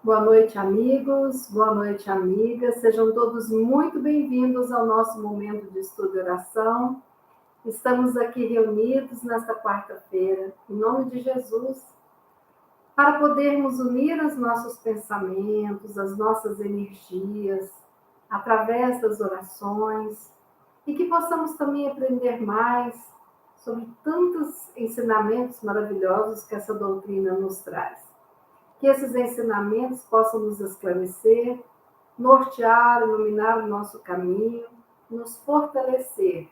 Boa noite, amigos. Boa noite, amigas. Sejam todos muito bem-vindos ao nosso momento de estudo e oração. Estamos aqui reunidos nesta quarta-feira, em nome de Jesus, para podermos unir os nossos pensamentos, as nossas energias, através das orações, e que possamos também aprender mais sobre tantos ensinamentos maravilhosos que essa doutrina nos traz. Que esses ensinamentos possam nos esclarecer, nortear, iluminar o nosso caminho, nos fortalecer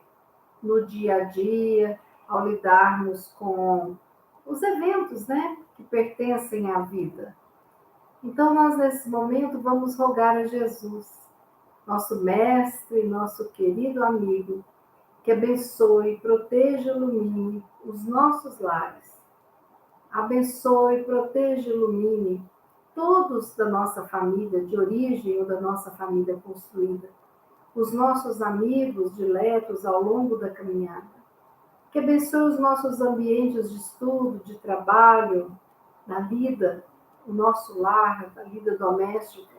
no dia a dia, ao lidarmos com os eventos, que pertencem à vida. Então, nós, nesse momento, vamos rogar a Jesus, nosso mestre, nosso querido amigo, que abençoe, proteja e ilumine os nossos lares. Abençoe, proteja e ilumine todos da nossa família de origem ou da nossa família construída, os nossos amigos diletos ao longo da caminhada. Que abençoe os nossos ambientes de estudo, de trabalho, na vida, o nosso lar, a vida doméstica.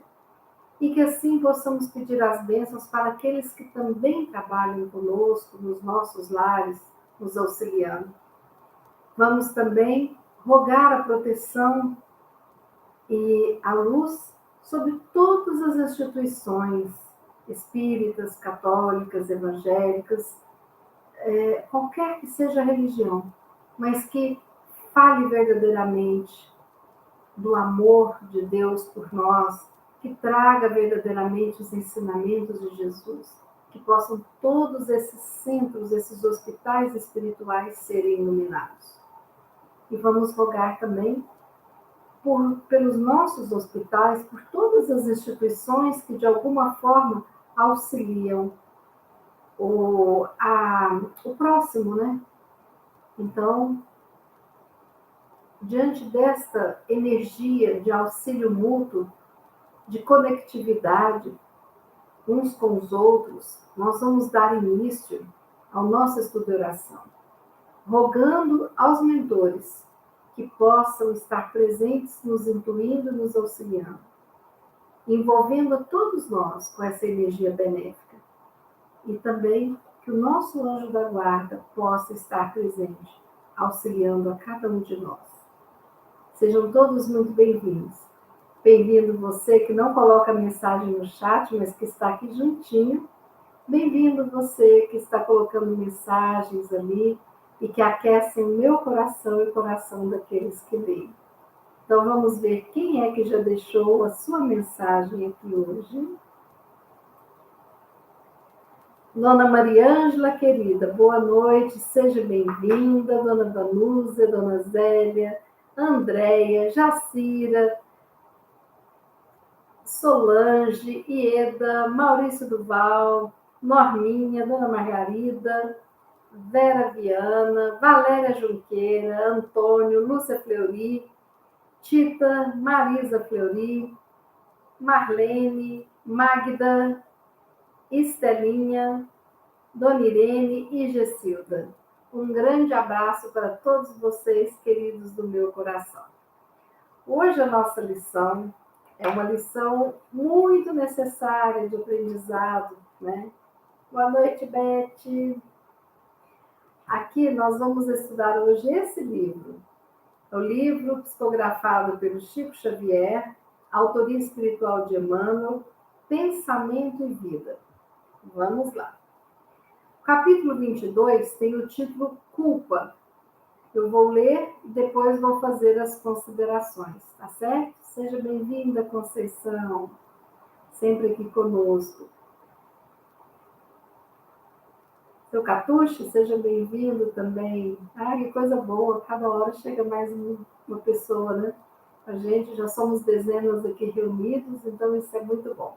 E que assim possamos pedir as bênçãos para aqueles que também trabalham conosco, nos nossos lares, nos auxiliando. Vamos também rogar a proteção e a luz sobre todas as instituições espíritas, católicas, evangélicas, qualquer que seja a religião, mas que fale verdadeiramente do amor de Deus por nós, que traga verdadeiramente os ensinamentos de Jesus, que possam todos esses centros, esses hospitais espirituais serem iluminados. E vamos rogar também pelos nossos hospitais, por todas as instituições que de alguma forma auxiliam o próximo, Então, diante desta energia de auxílio mútuo, de conectividade uns com os outros, nós vamos dar início ao nosso estudo de oração, rogando aos mentores que possam estar presentes, nos intuindo, nos auxiliando, envolvendo a todos nós com essa energia benéfica. E também que o nosso anjo da guarda possa estar presente, auxiliando a cada um de nós. Sejam todos muito bem-vindos. Bem-vindo você que não coloca mensagem no chat, mas que está aqui juntinho. Bem-vindo você que está colocando mensagens ali e que aquecem o meu coração e o coração daqueles que leem. Então, vamos ver quem é que já deixou a sua mensagem aqui hoje. Dona Mariângela, querida, boa noite, seja bem-vinda. Dona Vanúzia, Dona Zélia, Andréia, Jacira, Solange, Ieda, Maurício Duval, Norminha, Dona Margarida, Vera Viana, Valéria Junqueira, Antônio, Lúcia Fleury, Tita, Marisa Fleury, Marlene, Magda, Estelinha, Dona Irene e Gessilda. Um grande abraço para todos vocês, queridos do meu coração. Hoje a nossa lição é uma lição muito necessária de aprendizado, Boa noite, Beth. Aqui nós vamos estudar hoje esse livro. É o livro psicografado pelo Chico Xavier, autoria espiritual de Emmanuel, Pensamento e Vida. Vamos lá. O capítulo 22 tem o título Culpa. Eu vou ler e depois vou fazer as considerações, tá certo? Seja bem-vinda, Conceição, sempre aqui conosco. Seu Catuche, seja bem-vindo também. Que coisa boa, cada hora chega mais uma pessoa, A gente já somos dezenas aqui reunidos, então isso é muito bom.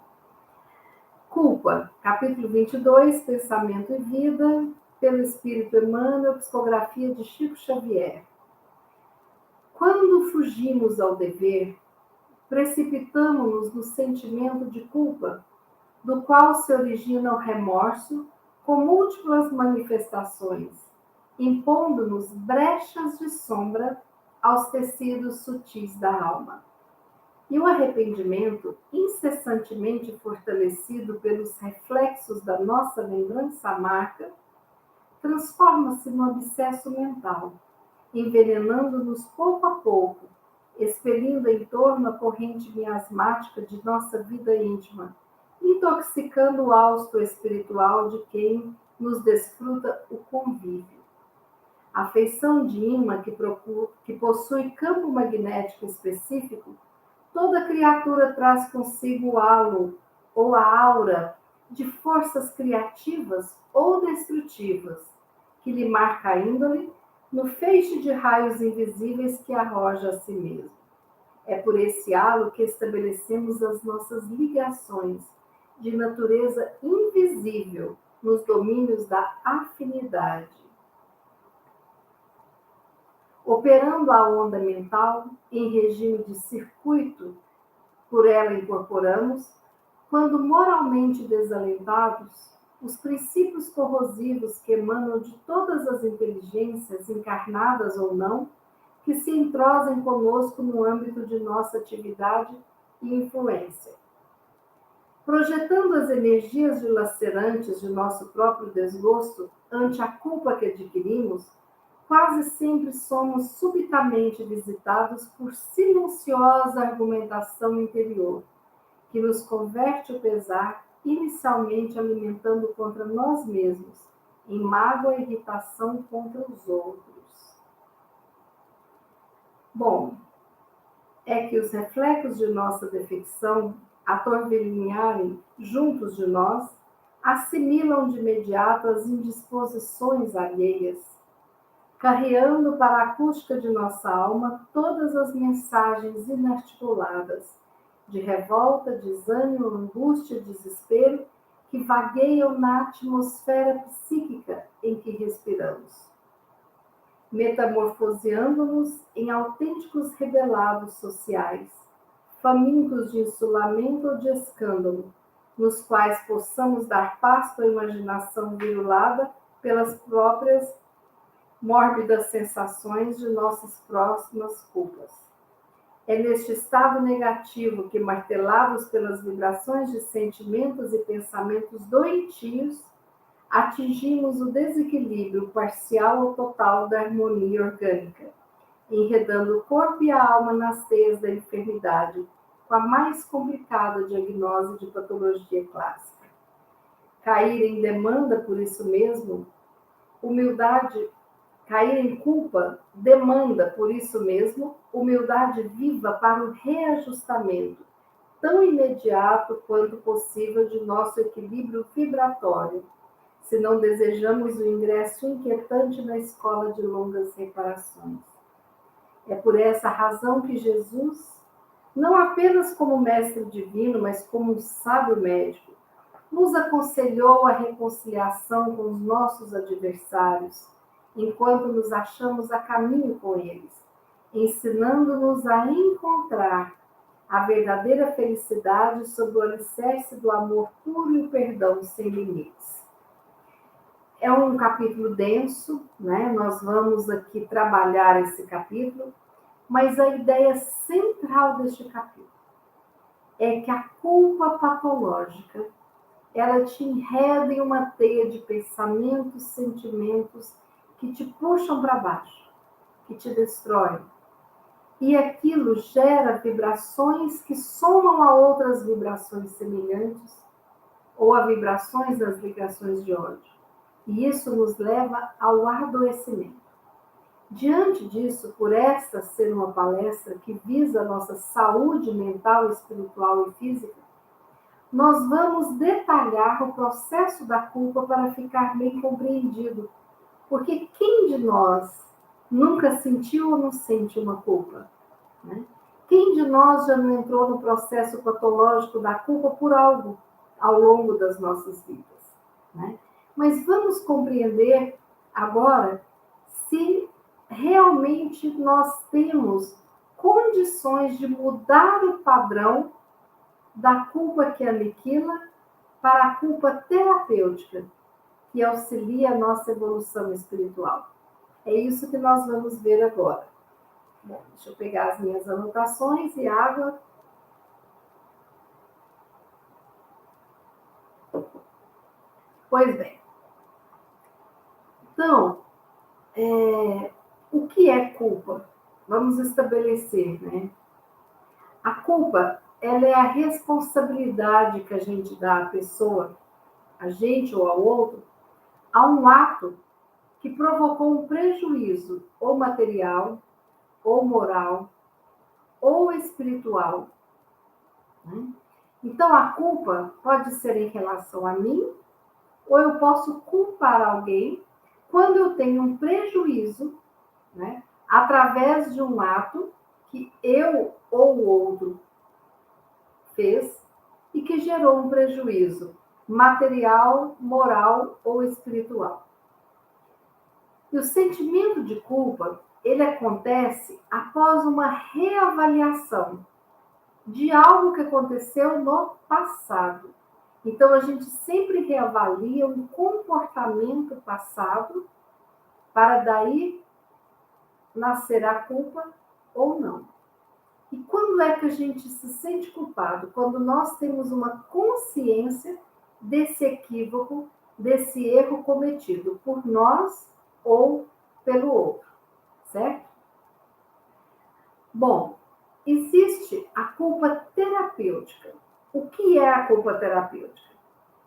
Culpa, capítulo 22, Pensamento e Vida, pelo Espírito Emmanuel, psicografia de Chico Xavier. Quando fugimos ao dever, precipitamo-nos no sentimento de culpa, do qual se origina o remorso, com múltiplas manifestações, impondo-nos brechas de sombra aos tecidos sutis da alma. E o arrependimento, incessantemente fortalecido pelos reflexos da nossa lembrança amarga, transforma-se num abscesso mental, envenenando-nos pouco a pouco, expelindo em torno a corrente miasmática de nossa vida íntima, intoxicando o hausto espiritual de quem nos desfruta o convívio. A feição de imã que possui campo magnético específico, toda criatura traz consigo o halo ou a aura de forças criativas ou destrutivas, que lhe marca a índole no feixe de raios invisíveis que arroja a si mesmo. É por esse halo que estabelecemos as nossas ligações de natureza invisível nos domínios da afinidade. Operando a onda mental em regime de circuito, por ela incorporamos, quando moralmente desalentados, os princípios corrosivos que emanam de todas as inteligências, encarnadas ou não, que se entrosem conosco no âmbito de nossa atividade e influência. Projetando as energias dilacerantes de nosso próprio desgosto ante a culpa que adquirimos, quase sempre somos subitamente visitados por silenciosa argumentação interior, que nos converte o pesar, inicialmente alimentando contra nós mesmos, em mágoa e irritação contra os outros. Bom, é que os reflexos de nossa defecção, a torvelinharem juntos de nós, assimilam de imediato as indisposições alheias, carreando para a acústica de nossa alma todas as mensagens inarticuladas, de revolta, desânimo, angústia e desespero, que vagueiam na atmosfera psíquica em que respiramos, metamorfoseando-nos em autênticos rebelados sociais, famintos de insulamento ou de escândalo, nos quais possamos dar pasto à imaginação virulada pelas próprias mórbidas sensações de nossas próximas culpas. É neste estado negativo que, martelados pelas vibrações de sentimentos e pensamentos doentios, atingimos o desequilíbrio parcial ou total da harmonia orgânica, enredando o corpo e a alma nas teias da enfermidade, com a mais complicada diagnose de patologia clássica. Cair em demanda por isso mesmo, cair em culpa demanda, por isso mesmo, humildade viva para o reajustamento, tão imediato quanto possível, de nosso equilíbrio vibratório, se não desejamos o ingresso inquietante na escola de longas reparações. É por essa razão que Jesus, não apenas como mestre divino, mas como um sábio médico, nos aconselhou a reconciliação com os nossos adversários, enquanto nos achamos a caminho com eles, ensinando-nos a encontrar a verdadeira felicidade sob o alicerce do amor puro e o perdão sem limites. É um capítulo denso, né? Nós vamos aqui trabalhar esse capítulo, mas a ideia central deste capítulo é que a culpa patológica, ela te enreda em uma teia de pensamentos, sentimentos que te puxam para baixo, que te destroem. E aquilo gera vibrações que somam a outras vibrações semelhantes ou a vibrações das ligações de ódio. E isso nos leva ao adoecimento. Diante disso, por esta ser uma palestra que visa a nossa saúde mental, espiritual e física, nós vamos detalhar o processo da culpa para ficar bem compreendido. Porque quem de nós nunca sentiu ou não sente uma culpa? Né? Quem de nós já não entrou no processo patológico da culpa por algo ao longo das nossas vidas? Né? Mas vamos compreender agora se realmente nós temos condições de mudar o padrão da culpa que aniquila para a culpa terapêutica, que auxilia a nossa evolução espiritual. É isso que nós vamos ver agora. Bom, deixa eu pegar as minhas anotações e água. Pois bem, então, o que é culpa? Vamos estabelecer, né? A culpa, ela é a responsabilidade que a gente dá à pessoa, a gente ou ao outro, a um ato que provocou um prejuízo ou material, ou moral, ou espiritual, né? Então, a culpa pode ser em relação a mim, ou eu posso culpar alguém quando eu tenho um prejuízo, né, através de um ato que eu ou o outro fez e que gerou um prejuízo material, moral ou espiritual. E o sentimento de culpa, ele acontece após uma reavaliação de algo que aconteceu no passado. Então, a gente sempre reavalia um comportamento passado para daí nascer a culpa ou não. E quando é que a gente se sente culpado? Quando nós temos uma consciência desse equívoco, desse erro cometido por nós ou pelo outro, certo? Bom, existe a culpa terapêutica. O que é a culpa terapêutica?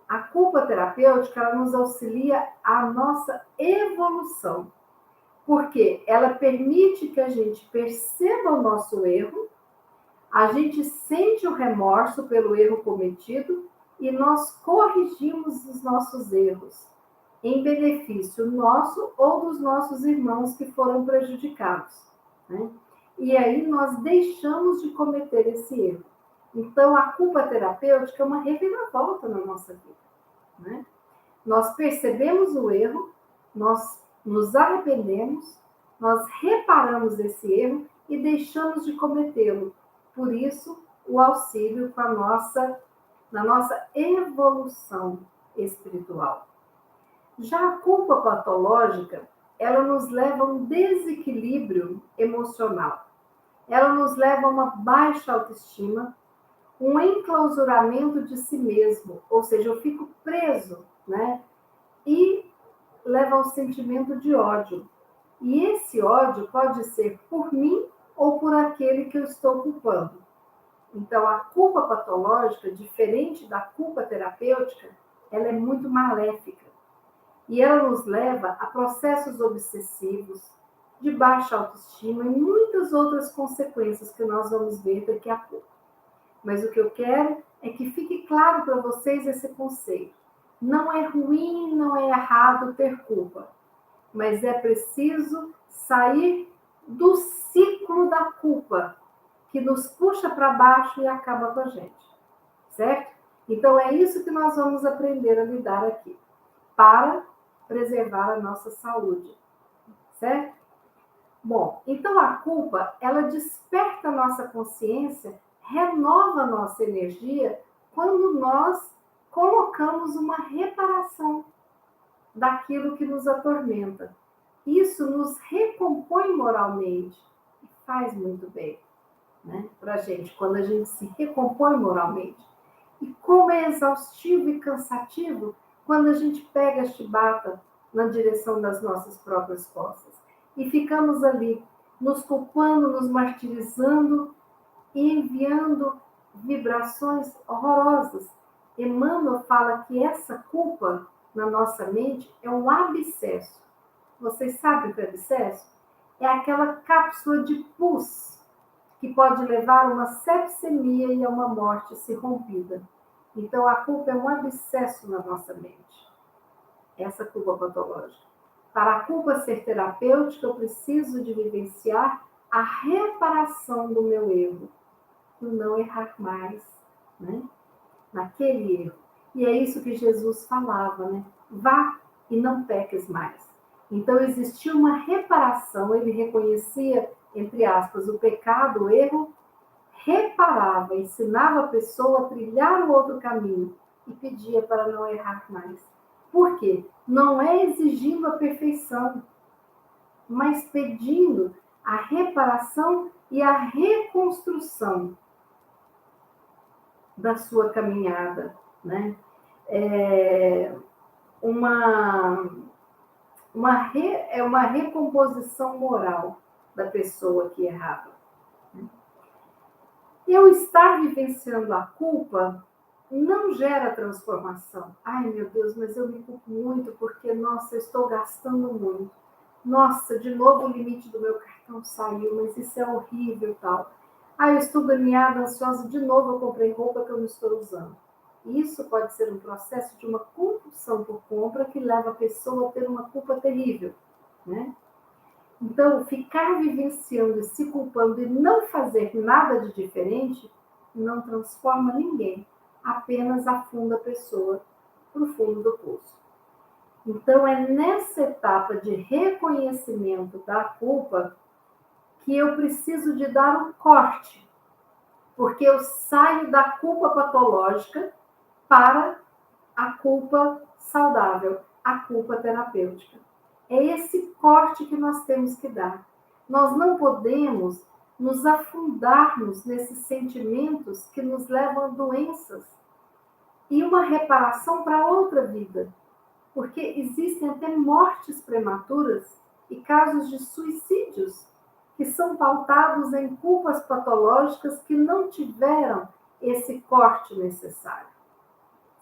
A culpa terapêutica, ela nos auxilia a nossa evolução, porque ela permite que a gente perceba o nosso erro, a gente sente o remorso pelo erro cometido e nós corrigimos os nossos erros em benefício nosso ou dos nossos irmãos que foram prejudicados, né? E aí nós deixamos de cometer esse erro. Então, a culpa terapêutica é uma reviravolta na nossa vida, né? Nós percebemos o erro, nós nos arrependemos, nós reparamos esse erro e deixamos de cometê-lo. Por isso, o auxílio na nossa evolução espiritual. Já a culpa patológica, ela nos leva a um desequilíbrio emocional. Ela nos leva a uma baixa autoestima, um enclausuramento de si mesmo, ou seja, eu fico preso, né? E leva ao sentimento de ódio. E esse ódio pode ser por mim ou por aquele que eu estou culpando. Então, a culpa patológica, diferente da culpa terapêutica, ela é muito maléfica. E ela nos leva a processos obsessivos, de baixa autoestima e muitas outras consequências que nós vamos ver daqui a pouco. Mas o que eu quero é que fique claro para vocês esse conceito. Não é ruim, não é errado ter culpa, mas é preciso sair do ciclo da culpa, que nos puxa para baixo e acaba com a gente, certo? Então é isso que nós vamos aprender a lidar aqui, para preservar a nossa saúde, certo? Bom, então a culpa, ela desperta a nossa consciência, renova a nossa energia quando nós colocamos uma reparação daquilo que nos atormenta. Isso nos recompõe moralmente e faz muito bem, né, para a gente, quando a gente se recompõe moralmente. E como é exaustivo e cansativo quando a gente pega a chibata na direção das nossas próprias costas e ficamos ali nos culpando, nos martirizando e enviando vibrações horrorosas. Emmanuel fala que essa culpa na nossa mente é um abscesso. Vocês sabem o que é abscesso? É aquela cápsula de pus que pode levar a uma sepsemia e a uma morte se rompida. Então, a culpa é um abscesso na nossa mente. Essa culpa patológica. Para a culpa ser terapêutica, eu preciso de vivenciar a reparação do meu erro, do não errar mais, né, naquele erro. E é isso que Jesus falava, né? Vá e não peques mais. Então, existia uma reparação, ele reconhecia, entre aspas, o pecado, o erro, reparava, ensinava a pessoa a trilhar o outro caminho e pedia para não errar mais. Por quê? Não é exigindo a perfeição, mas pedindo a reparação e a reconstrução da sua caminhada, né? uma recomposição moral da pessoa que errava. Eu estar vivenciando a culpa não gera transformação. Ai, meu Deus, mas eu me culpo muito porque, nossa, eu estou gastando muito. Nossa, de novo o limite do meu cartão saiu, mas isso é horrível e tal. Ai, eu estou agoniada, ansiosa, de novo eu comprei roupa que eu não estou usando. Isso pode ser um processo de uma compulsão por compra que leva a pessoa a ter uma culpa terrível, né? Então, ficar vivenciando e se culpando e não fazer nada de diferente não transforma ninguém, apenas afunda a pessoa para o fundo do poço. Então, é nessa etapa de reconhecimento da culpa que eu preciso de dar um corte, porque eu saio da culpa patológica para a culpa saudável, a culpa terapêutica. É esse corte que nós temos que dar. Nós não podemos nos afundarmos nesses sentimentos que nos levam a doenças e uma reparação para outra vida. Porque existem até mortes prematuras e casos de suicídios que são pautados em culpas patológicas que não tiveram esse corte necessário,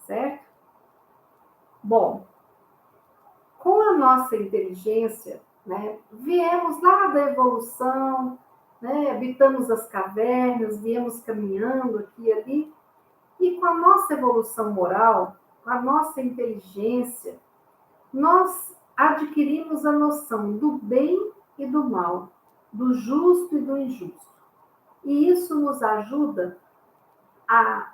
certo? Bom, com a nossa inteligência, né, viemos lá da evolução, né, habitamos as cavernas, viemos caminhando aqui e ali, e com a nossa evolução moral, com a nossa inteligência, nós adquirimos a noção do bem e do mal, do justo e do injusto. E isso nos ajuda a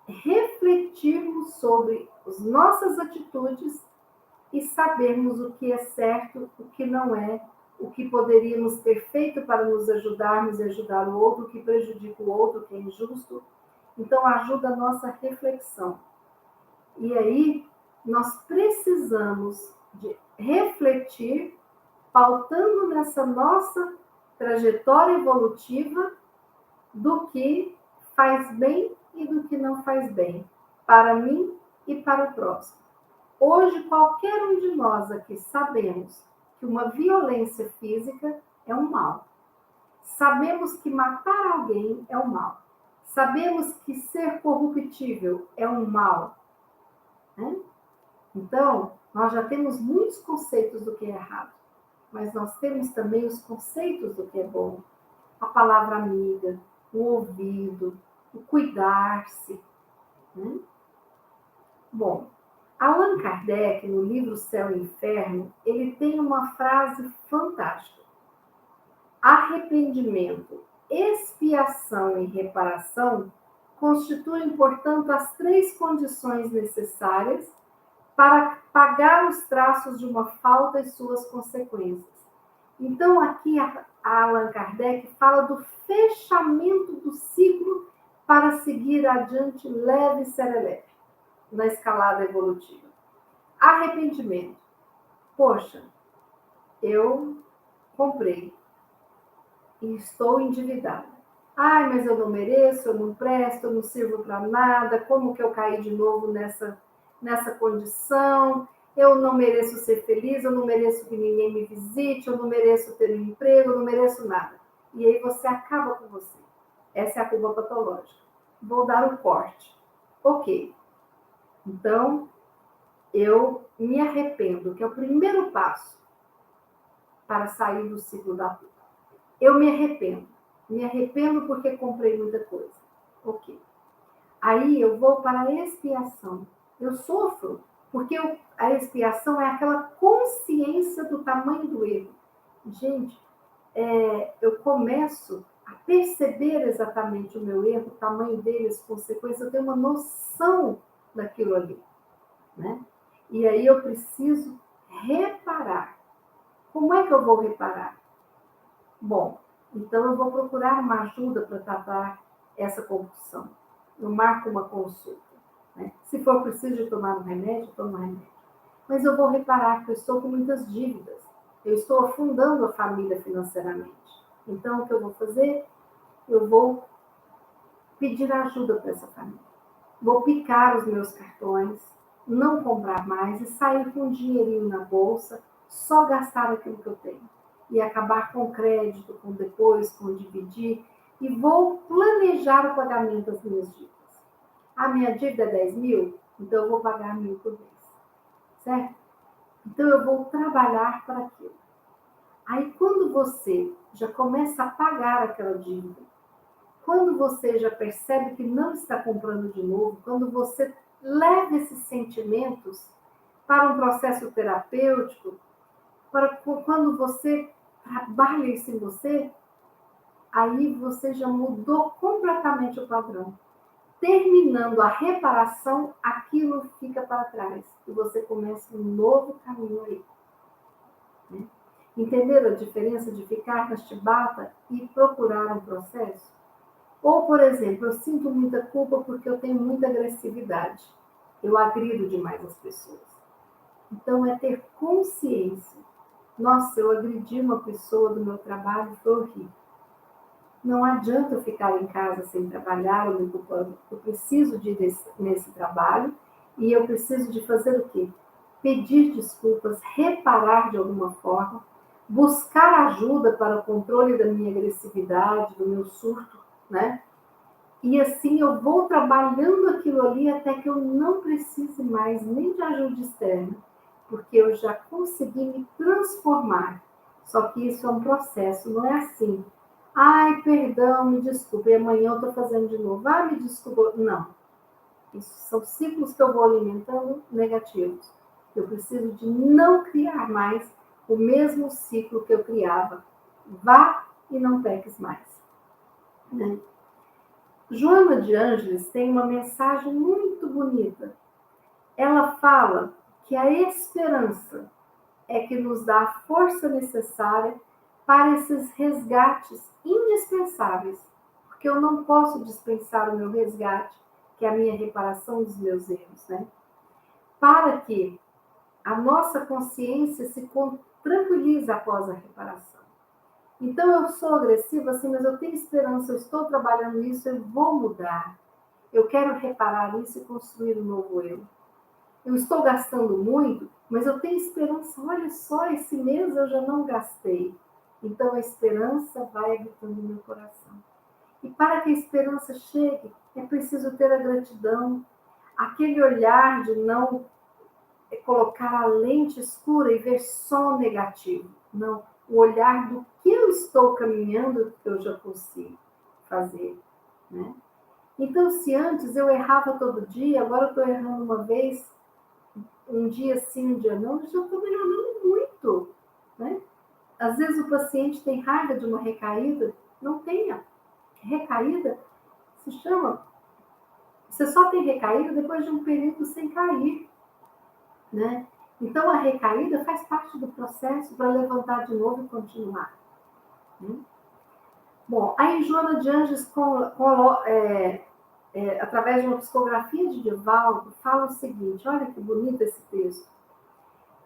refletirmos sobre as nossas atitudes e sabermos o que é certo, o que não é, o que poderíamos ter feito para nos ajudarmos e ajudar o outro, o que prejudica o outro, o que é injusto. Então, ajuda a nossa reflexão. E aí, nós precisamos de refletir, pautando nessa nossa trajetória evolutiva do que faz bem e do que não faz bem, para mim e para o próximo. Hoje, qualquer um de nós aqui sabemos que uma violência física é um mal. Sabemos que matar alguém é um mal. Sabemos que ser corruptível é um mal, né? Então, nós já temos muitos conceitos do que é errado, mas nós temos também os conceitos do que é bom. A palavra amiga, o ouvido, o cuidar-se, né? Bom, Allan Kardec, no livro Céu e Inferno, ele tem uma frase fantástica. Arrependimento, expiação e reparação constituem, portanto, as três condições necessárias para pagar os traços de uma falta e suas consequências. Então, aqui Allan Kardec fala do fechamento do ciclo para seguir adiante leve e serelepe na escalada evolutiva. Arrependimento. Poxa, eu comprei e estou endividada. Ai, mas eu não mereço, eu não presto, eu não sirvo para nada, como que eu caí de novo nessa condição? Eu não mereço ser feliz, eu não mereço que ninguém me visite, eu não mereço ter um emprego, eu não mereço nada. E aí você acaba com você. Essa é a culpa patológica. Vou dar o corte. Ok. Então, eu me arrependo, que é o primeiro passo para sair do ciclo da culpa. Eu me arrependo. Me arrependo porque comprei muita coisa. Ok. Aí eu vou para a expiação. Eu sofro, porque a expiação é aquela consciência do tamanho do erro. Gente, eu começo a perceber exatamente o meu erro, o tamanho dele, as consequências, eu tenho uma noção daquilo ali, né? E aí eu preciso reparar. Como é que eu vou reparar? Bom, então eu vou procurar uma ajuda para tratar essa compulsão. Eu marco uma consulta, né? Se for preciso tomar um remédio, tomo um remédio. Mas eu vou reparar que eu estou com muitas dívidas. Eu estou afundando a família financeiramente. Então, o que eu vou fazer? Eu vou pedir ajuda para essa família. Vou picar os meus cartões não comprar mais e sair com um dinheirinho na bolsa, só gastar aquilo que eu tenho. E acabar com crédito, com depois, com dividir, e vou planejar o pagamento das minhas dívidas. A minha dívida é 10 mil, então eu vou pagar 1.000 por mês, certo? Então eu vou trabalhar para aquilo. Aí quando você já começa a pagar aquela dívida, quando você já percebe que não está comprando de novo, quando você leva esses sentimentos para um processo terapêutico, para quando você trabalha isso em você, aí você já mudou completamente o padrão. Terminando a reparação, aquilo fica para trás e você começa um novo caminho aí. Né? Entenderam a diferença de ficar na chibata e procurar um processo? Ou, por exemplo, eu sinto muita culpa porque eu tenho muita agressividade. Eu agrido demais as pessoas. Então, é ter consciência. Nossa, eu agredi uma pessoa do meu trabalho, foi horrível. Não adianta eu ficar em casa sem trabalhar ou me culpando. Eu preciso de ir nesse trabalho e eu preciso de fazer o quê? Pedir desculpas, reparar de alguma forma, buscar ajuda para o controle da minha agressividade, do meu surto, né? E assim eu vou trabalhando aquilo ali até que eu não precise mais nem de ajuda externa, porque eu já consegui me transformar. Só que isso é um processo, não é assim. Ai, perdão, me desculpe, amanhã eu estou fazendo de novo. Ah, me desculpa. Não. Isso são ciclos que eu vou alimentando negativos. Eu preciso de não criar mais o mesmo ciclo que eu criava. Vá e não peques mais. Né? Joana de Ângeles tem uma mensagem muito bonita. Ela fala que a esperança é que nos dá a força necessária para esses resgates indispensáveis, porque eu não posso dispensar o meu resgate, que é a minha reparação dos meus erros, né? Para que a nossa consciência se tranquilize após a reparação. Então, eu sou agressiva, assim, mas eu tenho esperança, eu estou trabalhando isso, eu vou mudar. Eu quero reparar isso e construir um novo eu. Eu estou gastando muito, mas eu tenho esperança. Olha só, esse mês eu já não gastei. Então, a esperança vai habitando no meu coração. E para que a esperança chegue, é preciso ter a gratidão, aquele olhar de não colocar a lente escura e ver só o negativo. Não, o olhar do que eu estou caminhando, que eu já consigo fazer, né? Então, se antes eu errava todo dia, agora eu estou errando uma vez, um dia sim, um dia não, eu já estou melhorando muito, né? Às vezes o paciente tem raiva de uma recaída, não tenha. Recaída se chama, você só tem recaída depois de um período sem cair, né? Então, a recaída faz parte do processo para levantar de novo e continuar. Né? Bom, aí Joana de Ângeles, através de uma psicografia de Divaldo, fala o seguinte, olha que bonito esse texto.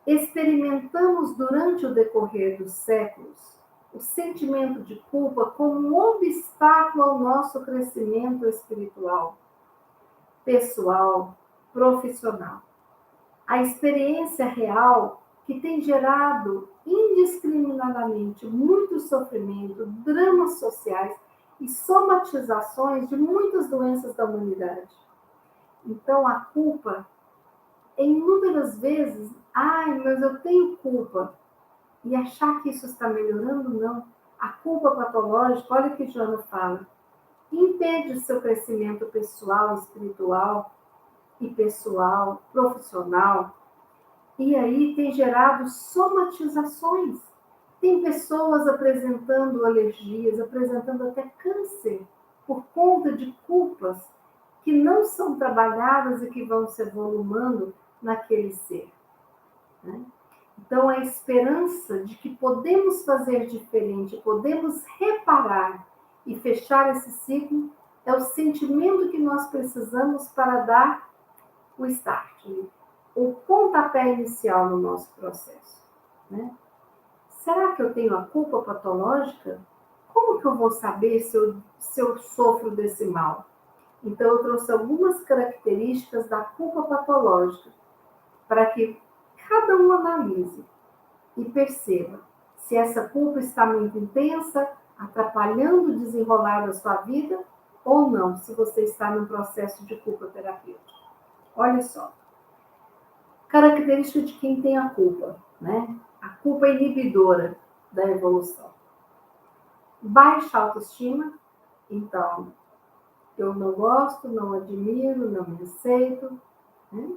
Experimentamos durante o decorrer dos séculos o sentimento de culpa como um obstáculo ao nosso crescimento espiritual, pessoal, profissional. A experiência real que tem gerado indiscriminadamente muito sofrimento, dramas sociais e somatizações de muitas doenças da humanidade. Então, a culpa, em inúmeras vezes, ai, mas eu tenho culpa, e achar que isso está melhorando, não. A culpa patológica, olha o que Joana fala, impede o seu crescimento pessoal, espiritual e pessoal, profissional, e aí tem gerado somatizações. Tem pessoas apresentando alergias, apresentando até câncer, por conta de culpas que não são trabalhadas e que vão se volumando naquele ser. Né? Então, a esperança de que podemos fazer diferente, podemos reparar e fechar esse ciclo, é o sentimento que nós precisamos para dar o start, o pontapé inicial no nosso processo. Né? Será que eu tenho a culpa patológica? Como que eu vou saber se eu sofro desse mal? Então, eu trouxe algumas características da culpa patológica, para que cada um analise e perceba se essa culpa está muito intensa, atrapalhando o desenrolar da sua vida, ou não, se você está num processo de culpa terapêutica. Olha só, característica de quem tem a culpa, né? A culpa é inibidora da evolução. Baixa autoestima, então, eu não gosto, não admiro, não me aceito, né?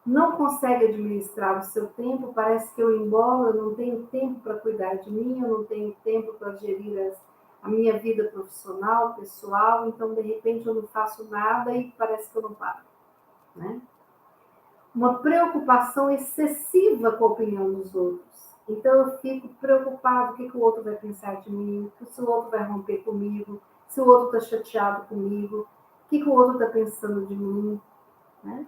Não consegue administrar o seu tempo, parece que eu embolo, eu não tenho tempo para cuidar de mim, eu não tenho tempo para gerir a minha vida profissional, pessoal, então de repente eu não faço nada e parece que eu não paro, né? Uma preocupação excessiva com a opinião dos outros. Então eu fico preocupado, o que o outro vai pensar de mim, se o outro vai romper comigo, se o outro está chateado comigo, o que o outro está pensando de mim, né?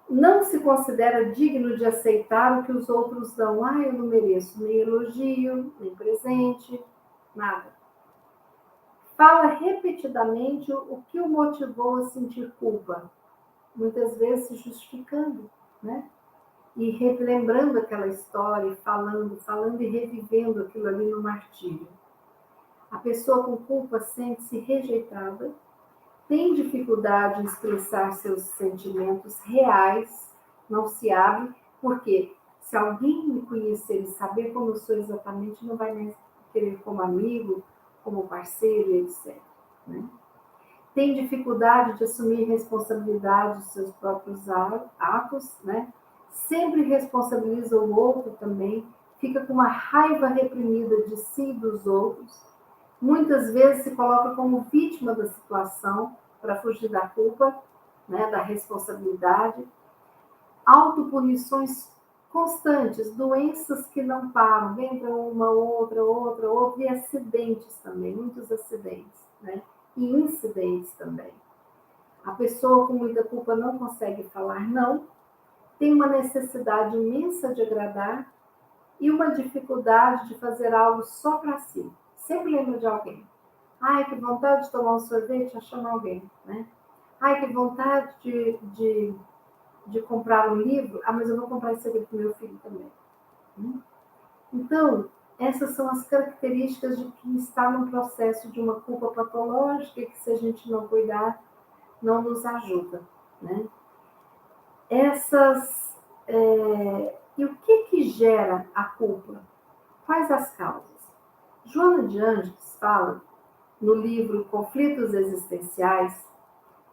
Não se considera digno de aceitar o que os outros dão. Ah, eu não mereço nem elogio, nem presente, nada. Fala repetidamente o que o motivou a sentir culpa, muitas vezes se justificando, né? E relembrando aquela história, falando e revivendo aquilo ali no martírio. A pessoa com culpa sente-se rejeitada, tem dificuldade em expressar seus sentimentos reais, não se abre, porque se alguém me conhecer e saber como eu sou exatamente, não vai me querer como amigo, como parceiro, etc. Né? Tem dificuldade de assumir responsabilidade dos seus próprios atos, né? Sempre responsabiliza o outro também, fica com uma raiva reprimida de si e dos outros, muitas vezes se coloca como vítima da situação para fugir da culpa, né, da responsabilidade, autopunições constantes, doenças que não param, vem para uma, outra, e acidentes também, muitos acidentes, né, e incidentes também. A pessoa com muita culpa não consegue falar não, tem uma necessidade imensa de agradar e uma dificuldade de fazer algo só para si. Sempre lembra de alguém. Ai, que vontade de tomar um sorvete, já chama alguém, né? Ai, que vontade de comprar um livro. Ah, mas eu vou comprar esse aqui para o meu filho também. Então, essas são as características de quem está num processo de uma culpa patológica que, se a gente não cuidar, não nos ajuda, né? E o que gera a culpa? Quais as causas? Joana de Ângeles fala, no livro Conflitos Existenciais,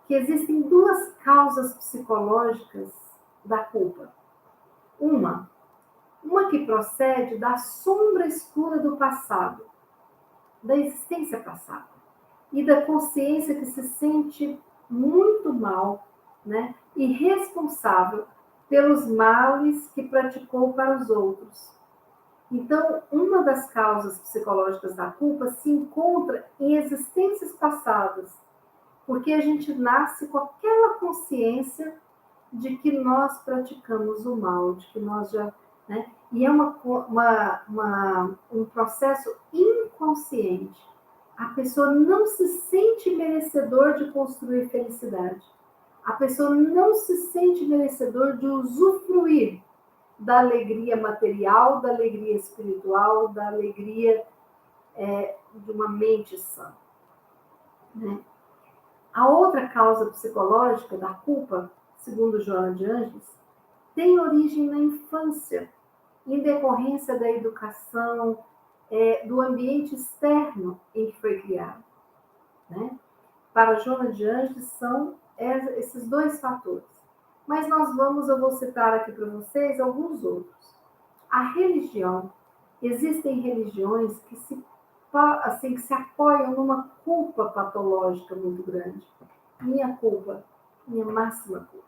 que existem duas causas psicológicas da culpa. Uma que procede da sombra escura do passado, da existência passada, e da consciência que se sente muito mal, né, e responsável pelos males que praticou para os outros. Então, uma das causas psicológicas da culpa se encontra em existências passadas, porque a gente nasce com aquela consciência de que nós praticamos o mal, de que nós já... Né? E é um processo inconsciente. A pessoa não se sente merecedor de construir felicidade. A pessoa não se sente merecedor de usufruir da alegria material, da alegria espiritual, da alegria de uma mente sã. Né? A outra causa psicológica da culpa, segundo Joana de Ângeles, tem origem na infância, em decorrência da educação, do ambiente externo em que foi criado. Né? Para Joana de Ângeles, são esses dois fatores. Mas eu vou citar aqui para vocês alguns outros. A religião. Existem religiões que se apoiam numa culpa patológica muito grande. Minha culpa, minha máxima culpa.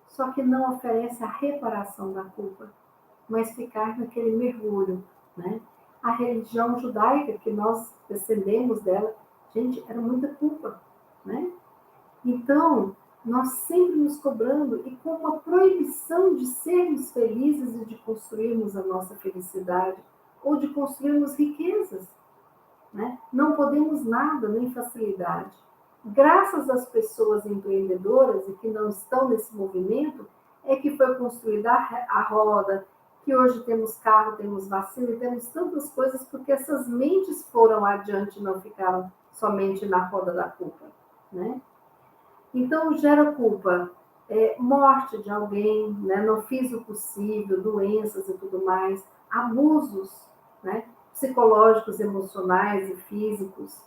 Só que não oferece a reparação da culpa, mas ficar naquele mergulho, né? A religião judaica, que nós descendemos dela, gente, era muita culpa, né? Então, nós sempre nos cobrando e com uma proibição de sermos felizes e de construirmos a nossa felicidade ou de construirmos riquezas, né? Não podemos nada, nem facilidade. graças às pessoas empreendedoras e que não estão nesse movimento, é que foi construída a roda, que hoje temos carro, temos vacina e temos tantas coisas, porque essas mentes foram adiante e não ficaram somente na roda da culpa, né? Então, gera culpa, morte de alguém, né? Não fiz o possível, doenças e tudo mais, abusos, né? Psicológicos, emocionais e físicos,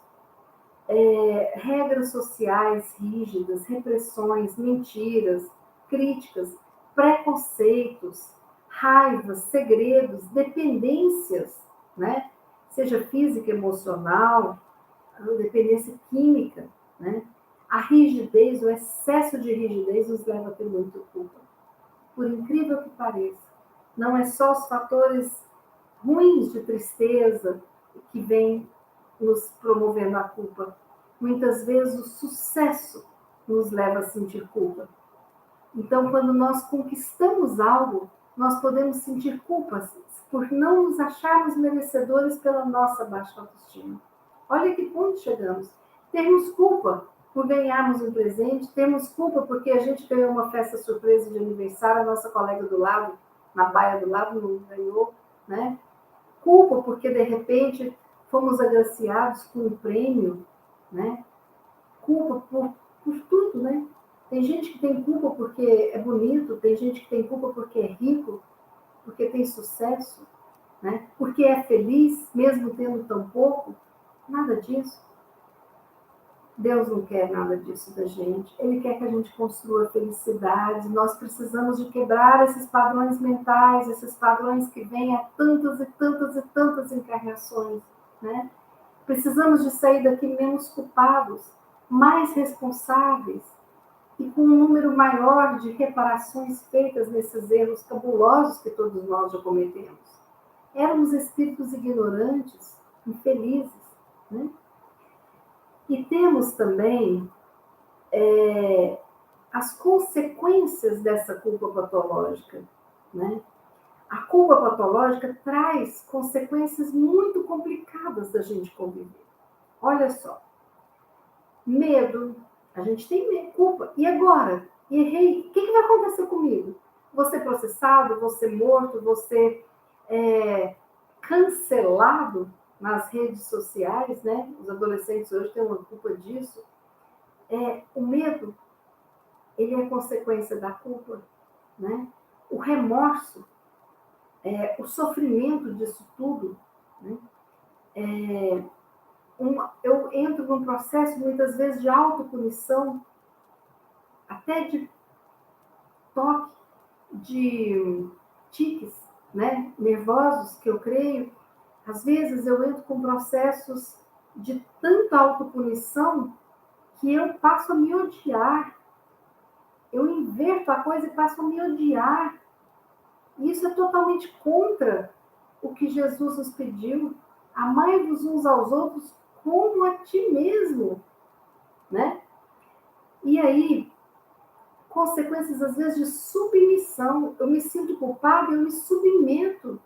regras sociais rígidas, repressões, mentiras, críticas, preconceitos, raivas, segredos, dependências, né? Seja física, emocional, dependência química, né? A rigidez, o excesso de rigidez nos leva a ter muita culpa. Por incrível que pareça, não é só os fatores ruins de tristeza que vêm nos promovendo a culpa. Muitas vezes o sucesso nos leva a sentir culpa. Então, quando nós conquistamos algo, nós podemos sentir culpa por não nos acharmos merecedores pela nossa baixa autoestima. Olha que ponto chegamos. Temos culpa por ganharmos um presente, temos culpa porque a gente ganhou uma festa surpresa de aniversário, a nossa colega do lado, na baia do lado, não ganhou, né? Culpa porque, de repente, fomos agraciados com um prêmio, né? Culpa por tudo, né? Tem gente que tem culpa porque é bonito, tem gente que tem culpa porque é rico, porque tem sucesso, né? Porque é feliz, mesmo tendo tão pouco. Nada disso. Deus não quer nada disso da gente. Ele quer que a gente construa felicidade. Nós precisamos de quebrar esses padrões mentais, esses padrões que vêm há tantas e tantas e tantas encarnações, né? Precisamos de sair daqui menos culpados, mais responsáveis e com um número maior de reparações feitas nesses erros cabulosos que todos nós já cometemos. Éramos espíritos ignorantes, infelizes, né? E temos também as consequências dessa culpa patológica, né? A culpa patológica traz consequências muito complicadas da gente conviver. Olha só, medo, a gente tem medo, culpa. E agora? Errei, o que vai acontecer comigo? Vou ser processado, vou ser morto, vou ser cancelado nas redes sociais, né? Os adolescentes hoje têm uma culpa disso. O medo, ele é consequência da culpa, né? O remorso, o sofrimento disso tudo, né? Eu entro num processo, muitas vezes, de autopunição, até de toque, de tiques, né? Nervosos, que eu creio. Às vezes, eu entro com processos de tanta autopunição que eu passo a me odiar. Eu inverto a coisa e passo a me odiar. E isso é totalmente contra o que Jesus nos pediu. Amai-vos uns aos outros como a ti mesmo, né? E aí, consequências, às vezes, de submissão. Eu me sinto culpada, eu me submeto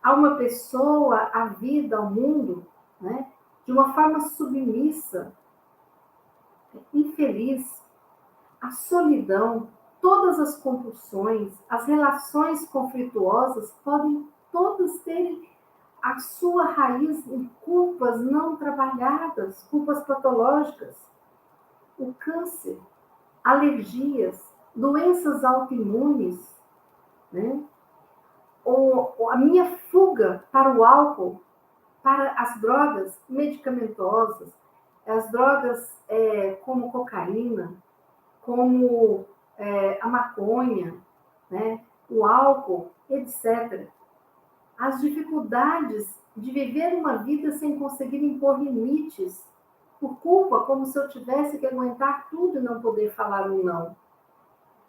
a uma pessoa, à vida, ao mundo, né? De uma forma submissa, infeliz. A solidão, todas as compulsões, as relações conflituosas podem todas terem a sua raiz em culpas não trabalhadas, culpas patológicas. O câncer, alergias, doenças autoimunes, né? Ou a minha fuga para o álcool, para as drogas medicamentosas, as drogas como cocaína, como a maconha, né? O álcool, etc. As dificuldades de viver uma vida sem conseguir impor limites, por culpa, como se eu tivesse que aguentar tudo e não poder falar um não.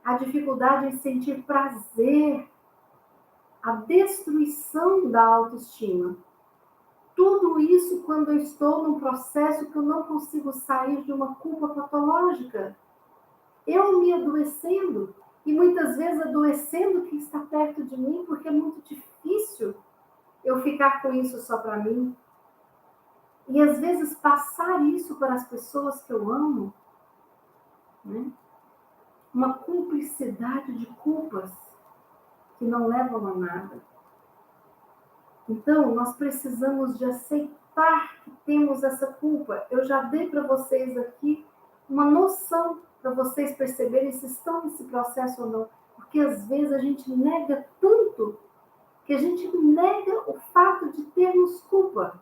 A dificuldade em sentir prazer, a destruição da autoestima. Tudo isso quando eu estou num processo que eu não consigo sair de uma culpa patológica. Eu me adoecendo, e muitas vezes adoecendo quem está perto de mim, porque é muito difícil eu ficar com isso só para mim. E às vezes passar isso para as pessoas que eu amo, né? Uma cumplicidade de culpas que não levam a nada. Então, nós precisamos de aceitar que temos essa culpa. Eu já dei para vocês aqui uma noção para vocês perceberem se estão nesse processo ou não. Porque às vezes a gente nega tanto que a gente nega o fato de termos culpa.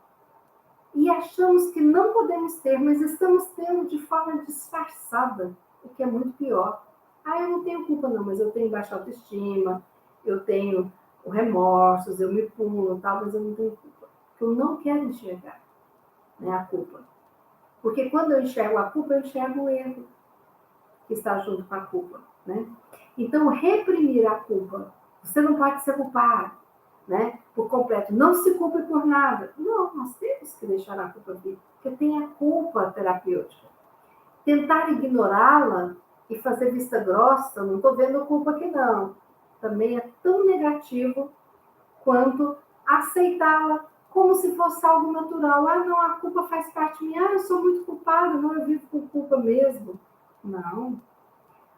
E achamos que não podemos ter, mas estamos tendo de forma disfarçada, o que é muito pior. Eu não tenho culpa não, mas eu tenho baixa autoestima, eu tenho remorsos, eu me pulo, tal, mas eu não tenho culpa. Eu não quero enxergar, né, a culpa. Porque quando eu enxergo a culpa, eu enxergo o erro que está junto com a culpa, né? Então, reprimir a culpa. Você não pode ser culpado, né, por completo. Não se culpe por nada. Não, nós temos que deixar a culpa vir, porque tem a culpa terapêutica. Tentar ignorá-la e fazer vista grossa, não estou vendo culpa aqui não, também é tão negativo quanto aceitá-la como se fosse algo natural. Não, a culpa faz parte de mim. Eu sou muito culpada, não, eu vivo com culpa mesmo. Não.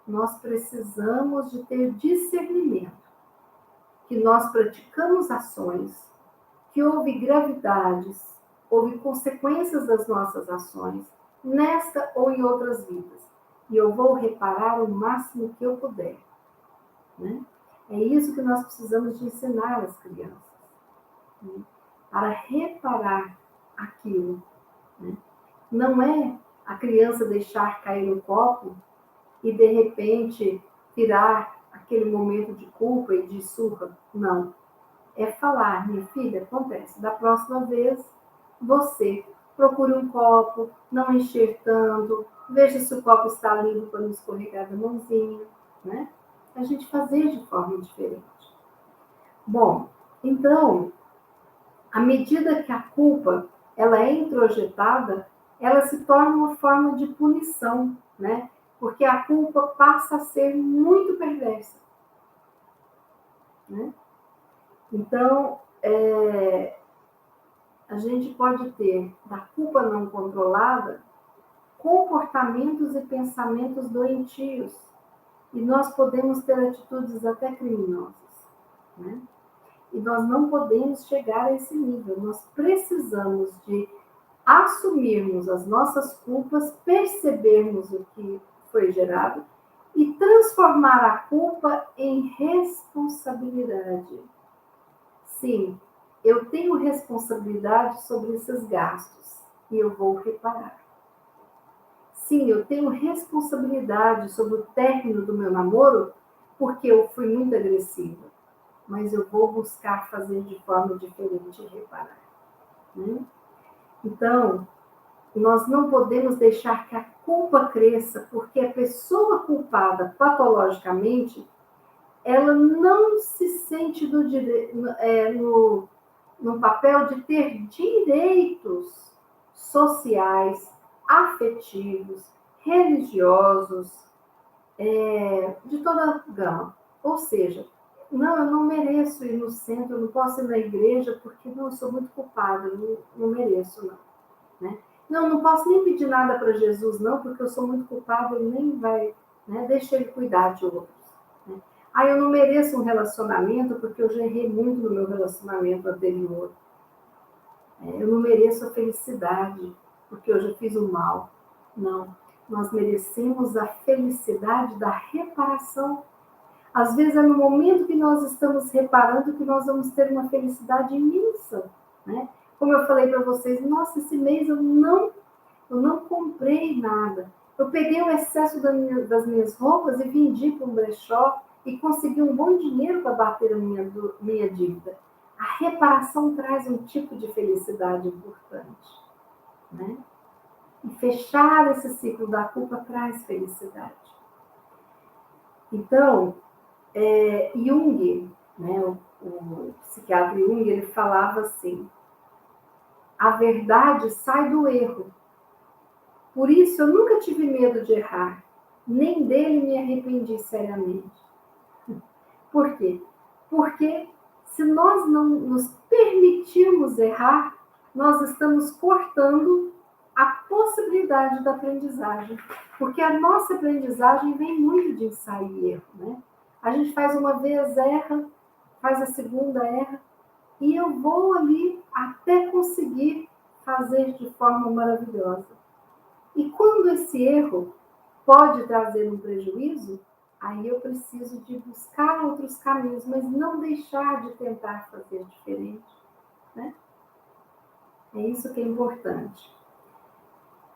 Nós precisamos de ter discernimento, que nós praticamos ações, que houve gravidades, houve consequências das nossas ações, nesta ou em outras vidas. E eu vou reparar o máximo que eu puder, né? É isso que nós precisamos de ensinar às crianças, né? Para reparar aquilo, né? Não é a criança deixar cair no copo e, de repente, virar aquele momento de culpa e de surra. Não. É falar, minha filha, acontece. Da próxima vez, você procure um copo, não encher tanto, veja se o copo está limpo para não escorregar da mãozinha, né? A gente fazer de forma diferente. Bom, então, à medida que a culpa ela é introjetada, ela se torna uma forma de punição, né? Porque a culpa passa a ser muito perversa, né? Então, a gente pode ter, da culpa não controlada, comportamentos e pensamentos doentios. E nós podemos ter atitudes até criminosas, né? E nós não podemos chegar a esse nível. Nós precisamos de assumirmos as nossas culpas, percebermos o que foi gerado e transformar a culpa em responsabilidade. Sim, eu tenho responsabilidade sobre esses gastos e eu vou reparar. Sim, eu tenho responsabilidade sobre o término do meu namoro porque eu fui muito agressiva, mas eu vou buscar fazer de forma diferente e reparar, né? Então, nós não podemos deixar que a culpa cresça, porque a pessoa culpada patologicamente, ela não se sente no papel de ter direitos sociais, afetivos, religiosos, de toda a gama. Ou seja, não, eu não mereço ir no centro, eu não posso ir na igreja, porque não, eu sou muito culpada, eu não mereço, não. Né? Não posso nem pedir nada para Jesus, não, porque eu sou muito culpada, ele nem vai, né? Deixa ele cuidar de outros. Né? Eu não mereço um relacionamento, porque eu já errei muito no meu relacionamento anterior. Eu não mereço a felicidade, porque eu já fiz o mal. Não, nós merecemos a felicidade da reparação. Às vezes é no momento que nós estamos reparando que nós vamos ter uma felicidade imensa, né? Como eu falei para vocês, nossa, esse mês eu não comprei nada. Eu peguei o excesso das minhas roupas e vendi para um brechó e consegui um bom dinheiro para bater a minha dívida. A reparação traz um tipo de felicidade importante, né? E fechar esse ciclo da culpa traz felicidade. Então, Jung, né, o psiquiatra Jung, ele falava assim: a verdade sai do erro. Por isso, eu nunca tive medo de errar, nem dele me arrependi seriamente. Por quê? Porque se nós não nos permitirmos errar, nós estamos cortando a possibilidade da aprendizagem. Porque a nossa aprendizagem vem muito de ensaio e erro, né? A gente faz uma vez, erra, faz a segunda, erra, e eu vou ali até conseguir fazer de forma maravilhosa. E quando esse erro pode trazer um prejuízo, aí eu preciso de buscar outros caminhos, mas não deixar de tentar fazer diferente, né? É isso que é importante.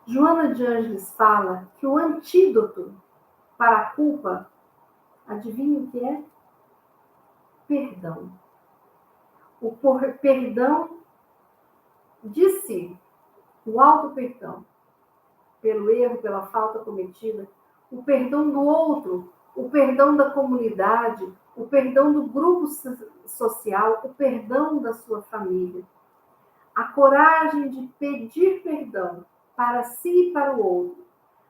Joana de Ângeles fala que o antídoto para a culpa, adivinha o que é? Perdão. O perdão de si, o auto-perdão, pelo erro, pela falta cometida, o perdão do outro, o perdão da comunidade, o perdão do grupo social, o perdão da sua família. A coragem de pedir perdão para si e para o outro,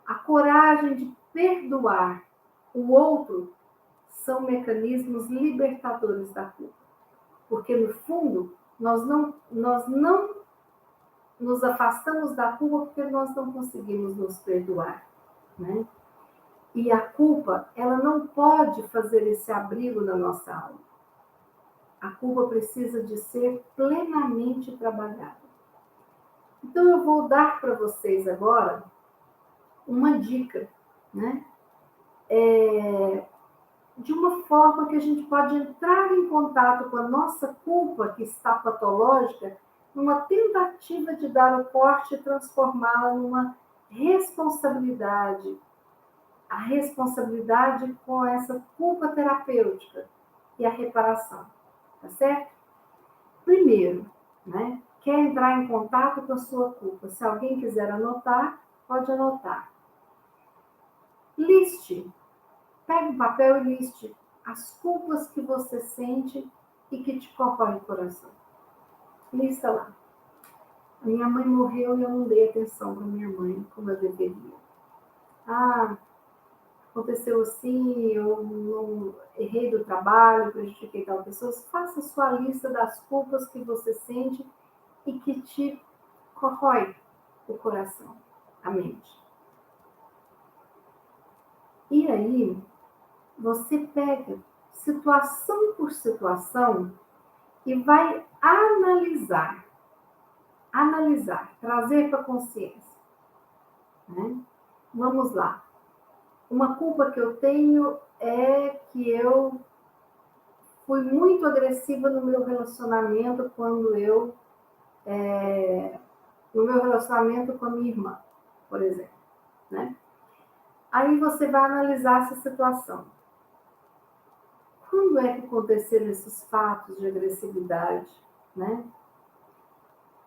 a coragem de perdoar o outro, são mecanismos libertadores da culpa. Porque, no fundo, nós não nos afastamos da culpa porque nós não conseguimos nos perdoar, né? E a culpa, ela não pode fazer esse abrigo na nossa alma. A culpa precisa de ser plenamente trabalhada. Então, eu vou dar para vocês agora uma dica, né? De uma forma que a gente pode entrar em contato com a nossa culpa, que está patológica, numa tentativa de dar o corte e transformá-la numa responsabilidade. A responsabilidade com essa culpa terapêutica e a reparação, tá certo? Primeiro, né? Quer entrar em contato com a sua culpa? Se alguém quiser anotar, pode anotar. Liste. Pega um papel e liste as culpas que você sente e que te corroem o coração. Lista lá. A minha mãe morreu e eu não dei atenção para minha mãe como eu deveria. Ah, aconteceu assim, eu não errei do trabalho, prejudiquei tal pessoa. Faça a sua lista das culpas que você sente e que te corrói o coração, a mente. E aí, você pega situação por situação e vai analisar, trazer para a consciência, né? Vamos lá. Uma culpa que eu tenho é que eu fui muito agressiva no meu relacionamento no meu relacionamento com a minha irmã, por exemplo, né? Aí você vai analisar essa situação. Quando é que aconteceram esses fatos de agressividade, né?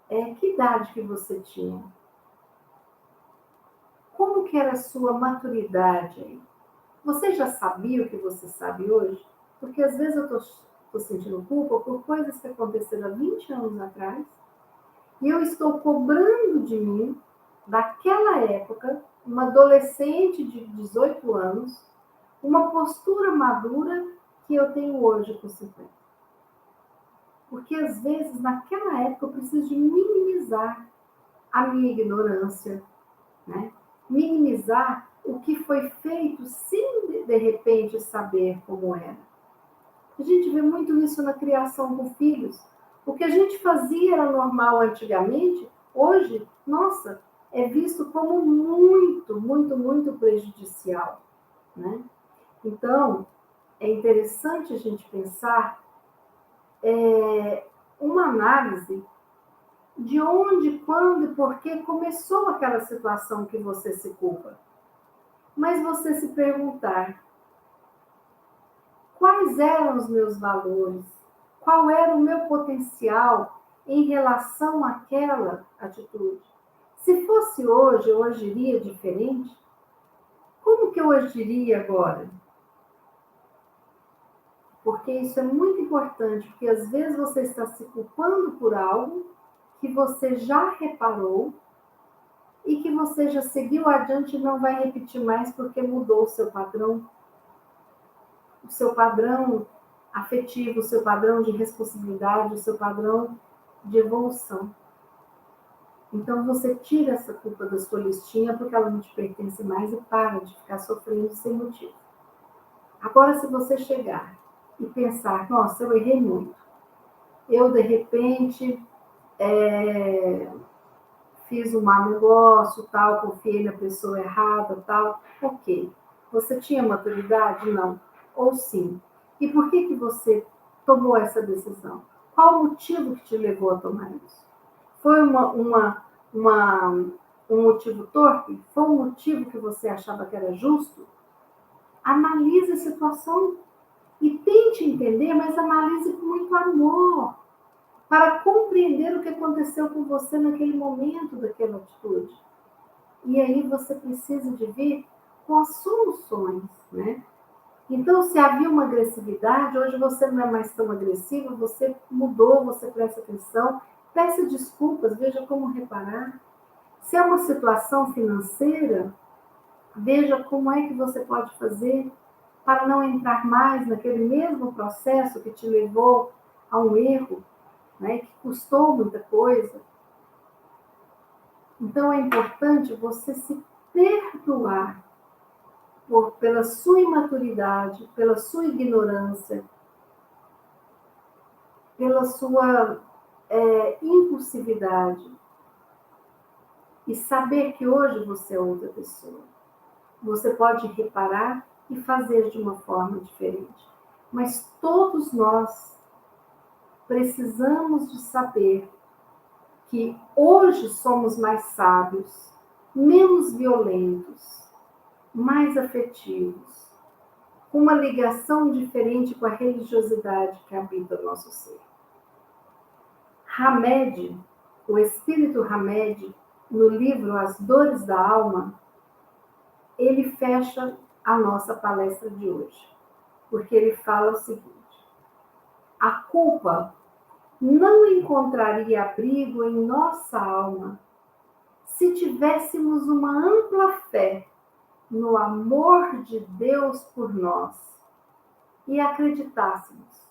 Que idade que você tinha? Como que era a sua maturidade aí? Você já sabia o que você sabe hoje? Porque às vezes eu estou sentindo culpa por coisas que aconteceram há 20 anos atrás e eu estou cobrando de mim, daquela época, uma adolescente de 18 anos, uma postura madura que eu tenho hoje com 50. Porque às vezes, naquela época, eu preciso de minimizar a minha ignorância, né? Minimizar o que foi feito sem, de repente, saber como era. A gente vê muito isso na criação com filhos. O que a gente fazia era normal antigamente, hoje, nossa, é visto como muito, muito, muito prejudicial, né? Então, é interessante a gente pensar uma análise de onde, quando e por que começou aquela situação que você se culpa. Mas você se perguntar, quais eram os meus valores? Qual era o meu potencial em relação àquela atitude? Se fosse hoje, eu agiria diferente? Como que eu agiria agora? Porque isso é muito importante, porque às vezes você está se culpando por algo que você já reparou e que você já seguiu adiante e não vai repetir mais porque mudou o seu padrão afetivo, o seu padrão de responsabilidade, o seu padrão de evolução. Então você tira essa culpa da sua listinha porque ela não te pertence mais e para de ficar sofrendo sem motivo. Agora, se você chegar e pensar, nossa, eu errei muito. Eu, de repente, fiz um mau negócio, tal, confiei na pessoa errada, tal. Ok. Você tinha maturidade? Não. Ou sim. E por que você tomou essa decisão? Qual o motivo que te levou a tomar isso? Foi um motivo torpe? Foi um motivo que você achava que era justo? Analise a situação e tente entender, mas analise com muito amor, para compreender o que aconteceu com você naquele momento, daquela atitude. E aí você precisa de vir com as soluções, né? Então, se havia uma agressividade, hoje você não é mais tão agressivo, você mudou, você presta atenção, peça desculpas, veja como reparar. Se é uma situação financeira, veja como é que você pode fazer para não entrar mais naquele mesmo processo que te levou a um erro, né, que custou muita coisa. Então é importante você se perdoar pela sua imaturidade, pela sua ignorância, pela sua impulsividade. E saber que hoje você é outra pessoa. Você pode reparar e fazer de uma forma diferente. Mas todos nós precisamos de saber que hoje somos mais sábios, menos violentos, mais afetivos, com uma ligação diferente com a religiosidade que habita o nosso ser. Hamed, o espírito Hamed, no livro As Dores da Alma, ele fecha a nossa palestra de hoje, porque ele fala o seguinte: a culpa não encontraria abrigo em nossa alma se tivéssemos uma ampla fé no amor de Deus por nós e acreditássemos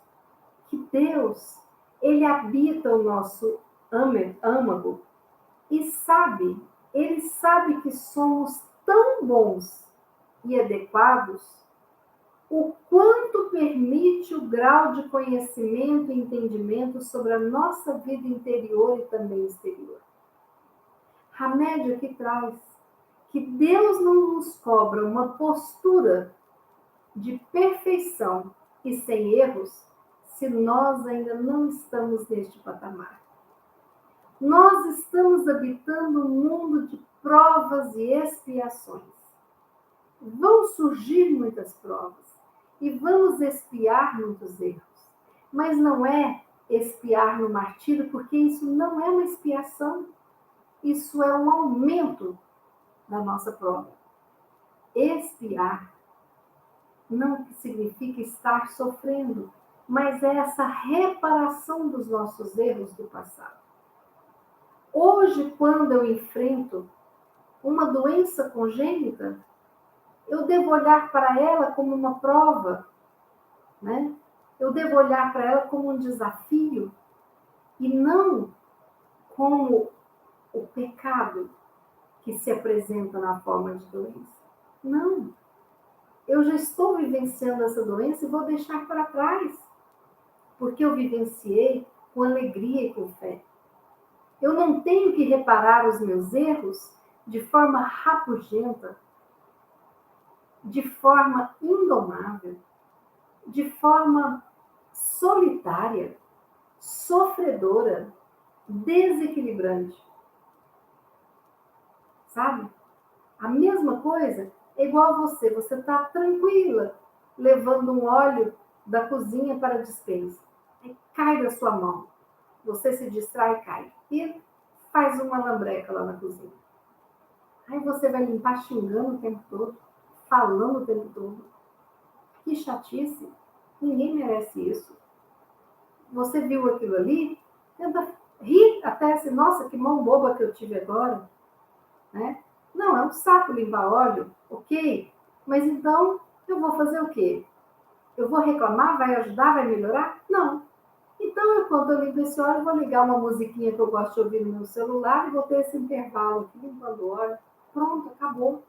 que Deus, ele habita o nosso âmago e ele sabe que somos tão bons e adequados o quanto permite o grau de conhecimento e entendimento sobre a nossa vida interior e também exterior. Hamed aqui traz que Deus não nos cobra uma postura de perfeição e sem erros se nós ainda não estamos neste patamar. Nós estamos habitando um mundo de provas e expiações. Vão surgir muitas provas e vamos expiar muitos erros. Mas não é expiar no martírio, porque isso não é uma expiação. Isso é um aumento da nossa prova. Expiar não significa estar sofrendo, mas é essa reparação dos nossos erros do passado. Hoje, quando eu enfrento uma doença congênita, eu devo olhar para ela como uma prova, né? Eu devo olhar para ela como um desafio e não como o pecado que se apresenta na forma de doença. Não. Eu já estou vivenciando essa doença e vou deixar para trás, porque eu vivenciei com alegria e com fé. Eu não tenho que reparar os meus erros de forma rabugenta, de forma indomável, de forma solitária, sofredora, desequilibrante. Sabe? A mesma coisa é igual a você. Você está tranquila, levando um óleo da cozinha para a despensa. Aí cai da sua mão. Você se distrai e cai. E faz uma lambreca lá na cozinha. Aí você vai limpar xingando o tempo todo, falando o tempo todo. Que chatice. Ninguém merece isso. Você viu aquilo ali, tenta rir até assim, nossa, que mão boba que eu tive agora. Né? Não, é um saco limpar óleo, ok. Mas então, eu vou fazer o quê? Eu vou reclamar? Vai ajudar? Vai melhorar? Não. Então, eu enquanto eu limpo esse óleo, eu vou ligar uma musiquinha que eu gosto de ouvir no meu celular e vou ter esse intervalo aqui limpando o óleo. Pronto, acabou,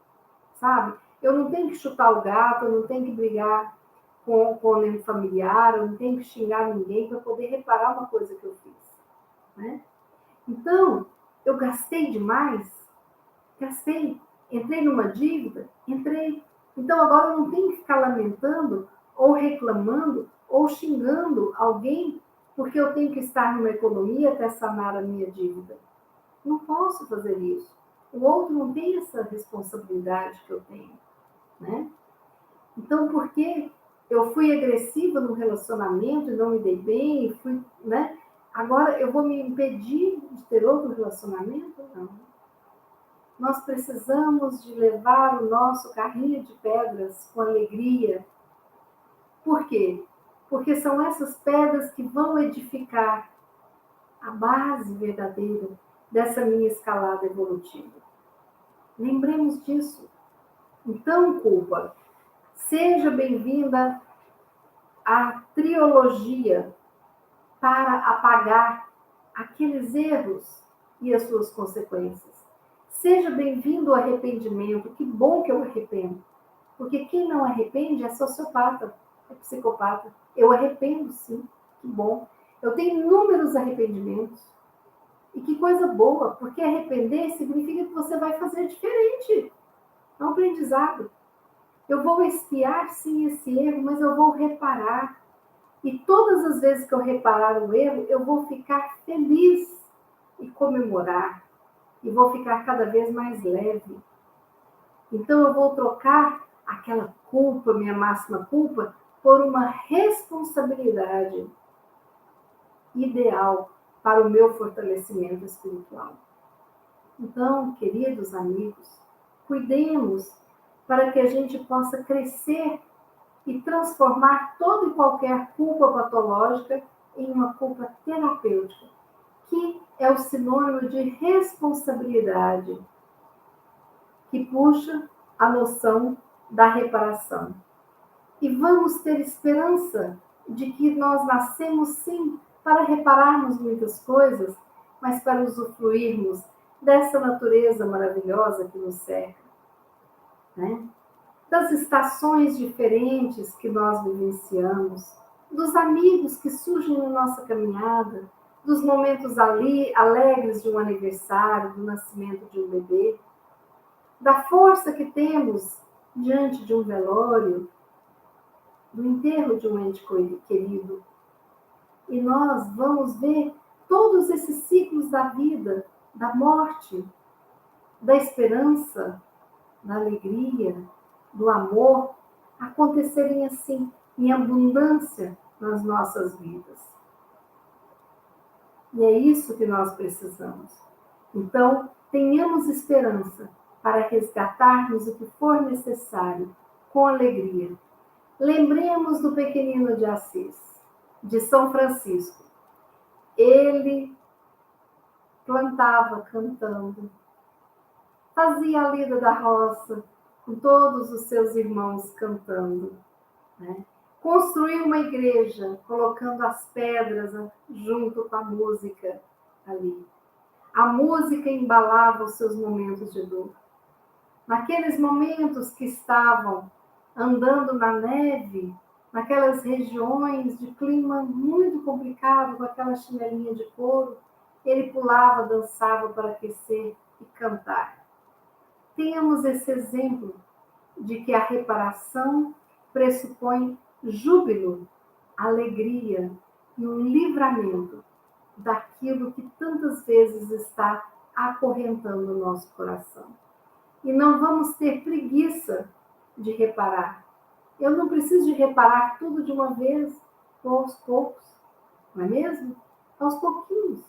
sabe? Eu não tenho que chutar o gato, eu não tenho que brigar com nenhum familiar, eu não tenho que xingar ninguém para poder reparar uma coisa que eu fiz, né? Então, eu gastei demais? Gastei. Entrei numa dívida? Entrei. Então, agora eu não tenho que ficar lamentando, ou reclamando, ou xingando alguém, porque eu tenho que estar numa economia até sanar a minha dívida. Não posso fazer isso. O outro não tem essa responsabilidade que eu tenho, né? Então, por que eu fui agressiva no relacionamento e não me dei bem, né? Agora eu vou me impedir de ter outro relacionamento? Não. Nós precisamos de levar o nosso carrinho de pedras com alegria. Por quê? Porque são essas pedras que vão edificar a base verdadeira dessa minha escalada evolutiva. Lembremos disso. Então, culpa, seja bem-vinda à trilogia para apagar aqueles erros e as suas consequências. Seja bem-vindo ao arrependimento. Que bom que eu arrependo. Porque quem não arrepende é sociopata, é psicopata. Eu arrependo, sim. Que bom. Eu tenho inúmeros arrependimentos. E que coisa boa, porque arrepender significa que você vai fazer diferente. É um aprendizado. Eu vou expiar, sim, esse erro, mas eu vou reparar. E todas as vezes que eu reparar o erro, eu vou ficar feliz e comemorar. E vou ficar cada vez mais leve. Então eu vou trocar aquela culpa, minha máxima culpa, por uma responsabilidade ideal para o meu fortalecimento espiritual. Então, queridos amigos, cuidemos para que a gente possa crescer e transformar toda e qualquer culpa patológica em uma culpa terapêutica, que é o sinônimo de responsabilidade, que puxa a noção da reparação. E vamos ter esperança de que nós nascemos, sim, para repararmos muitas coisas, mas para usufruirmos dessa natureza maravilhosa que nos cerca, né? Das estações diferentes que nós vivenciamos, dos amigos que surgem na nossa caminhada, dos momentos ali alegres de um aniversário, do nascimento de um bebê, da força que temos diante de um velório, do enterro de um ente querido. E nós vamos ver todos esses ciclos da vida, da morte, da esperança, da alegria, do amor, acontecerem assim, em abundância nas nossas vidas. E é isso que nós precisamos. Então, tenhamos esperança para resgatarmos o que for necessário, com alegria. Lembremos do pequenino de Assis, de São Francisco. Ele plantava cantando, fazia a lida da roça, com todos os seus irmãos cantando, né? Construiu uma igreja, colocando as pedras junto com a música ali. A música embalava os seus momentos de dor. Naqueles momentos que estavam andando na neve, naquelas regiões de clima muito complicado, com aquela chinelinha de couro, ele pulava, dançava para aquecer e cantar. Temos esse exemplo de que a reparação pressupõe júbilo, alegria e um livramento daquilo que tantas vezes está acorrentando o nosso coração. E não vamos ter preguiça de reparar. Eu não preciso de reparar tudo de uma vez, ou aos poucos, não é mesmo? Aos pouquinhos,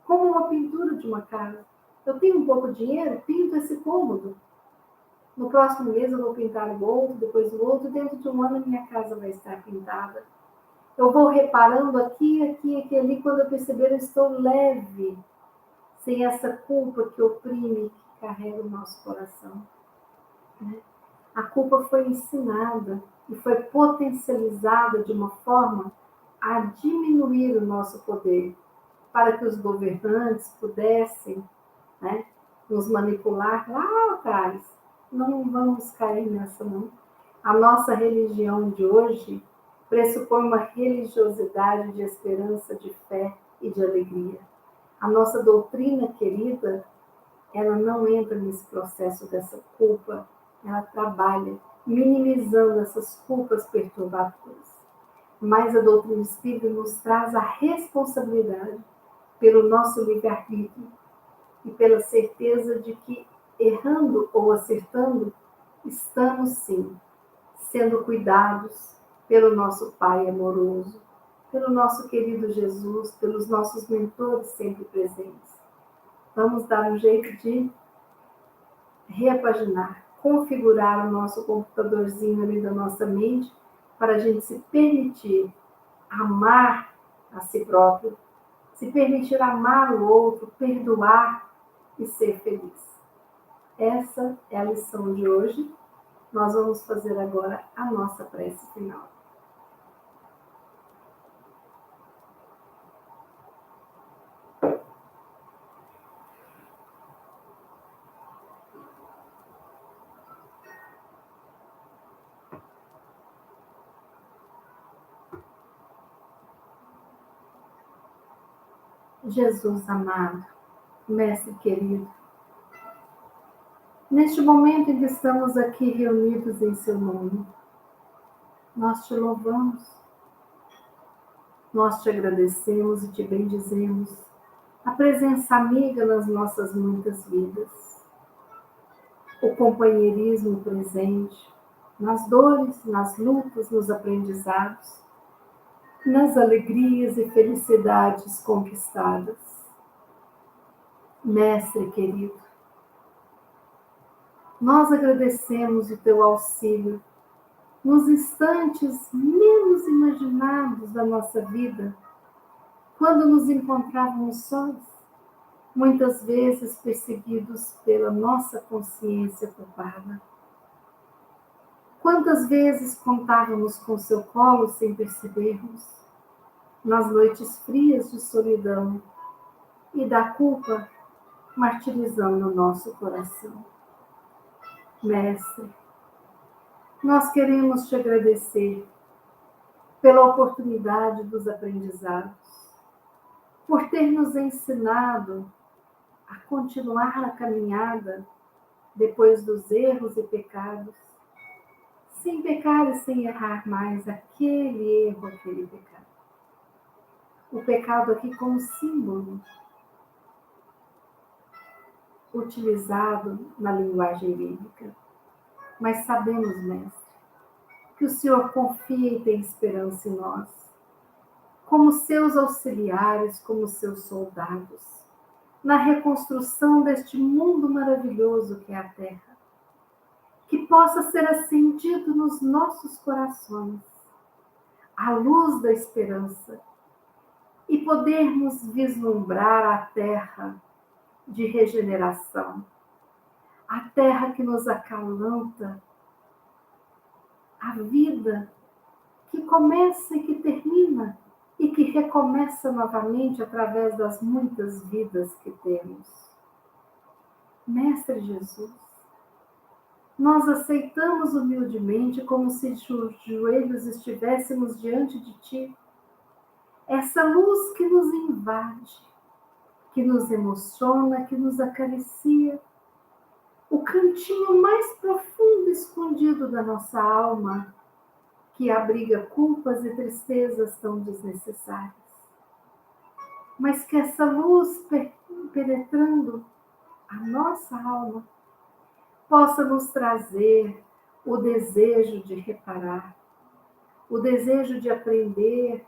como uma pintura de uma casa. Eu tenho um pouco de dinheiro, pinto esse cômodo. No próximo mês eu vou pintar o outro, depois o outro, dentro de um ano minha casa vai estar pintada. Eu vou reparando aqui, aqui, ali, quando eu perceber eu estou leve, sem essa culpa que oprime, que carrega o nosso coração. A culpa foi ensinada e foi potencializada de uma forma a diminuir o nosso poder, para que os governantes pudessem, né, nos manipular lá atrás. Não vamos cair nessa, não. A nossa religião de hoje pressupõe uma religiosidade de esperança, de fé e de alegria. A nossa doutrina querida, ela não entra nesse processo dessa culpa, ela trabalha minimizando essas culpas perturbadoras. Mas a doutrina espírita nos traz a responsabilidade pelo nosso livre-arbítrio e pela certeza de que, errando ou acertando, estamos sim sendo cuidados pelo nosso Pai amoroso, pelo nosso querido Jesus, pelos nossos mentores sempre presentes. Vamos dar um jeito de repaginar, configurar o nosso computadorzinho ali da nossa mente para a gente se permitir amar a si próprio, se permitir amar o outro, perdoar e ser feliz. Essa é a lição de hoje. Nós vamos fazer agora a nossa prece final. Jesus amado, Mestre querido, neste momento em que estamos aqui reunidos em seu nome, nós te louvamos, nós te agradecemos e te bendizemos a presença amiga nas nossas muitas vidas, o companheirismo presente, nas dores, nas lutas, nos aprendizados, nas alegrias e felicidades conquistadas. Mestre querido, nós agradecemos o teu auxílio nos instantes menos imaginados da nossa vida, quando nos encontrávamos sós, muitas vezes perseguidos pela nossa consciência culpada. Quantas vezes contávamos com seu colo sem percebermos, nas noites frias de solidão e da culpa martirizando o nosso coração. Mestre, nós queremos te agradecer pela oportunidade dos aprendizados, por ter nos ensinado a continuar a caminhada depois dos erros e pecados, sem pecar e sem errar mais aquele erro, aquele pecado. O pecado aqui como símbolo utilizado na linguagem bíblica. Mas sabemos, Mestre, que o Senhor confia e tem esperança em nós, como seus auxiliares, como seus soldados, na reconstrução deste mundo maravilhoso que é a Terra, que possa ser acendido nos nossos corações a luz da esperança e podermos vislumbrar a Terra de regeneração, a Terra que nos acalanta, a vida que começa e que termina e que recomeça novamente através das muitas vidas que temos. Mestre Jesus, nós aceitamos humildemente, como se de joelhos estivéssemos diante de Ti, essa luz que nos invade, que nos emociona, que nos acaricia, o cantinho mais profundo e escondido da nossa alma, que abriga culpas e tristezas tão desnecessárias. Mas que essa luz, penetrando a nossa alma, possa nos trazer o desejo de reparar, o desejo de aprender,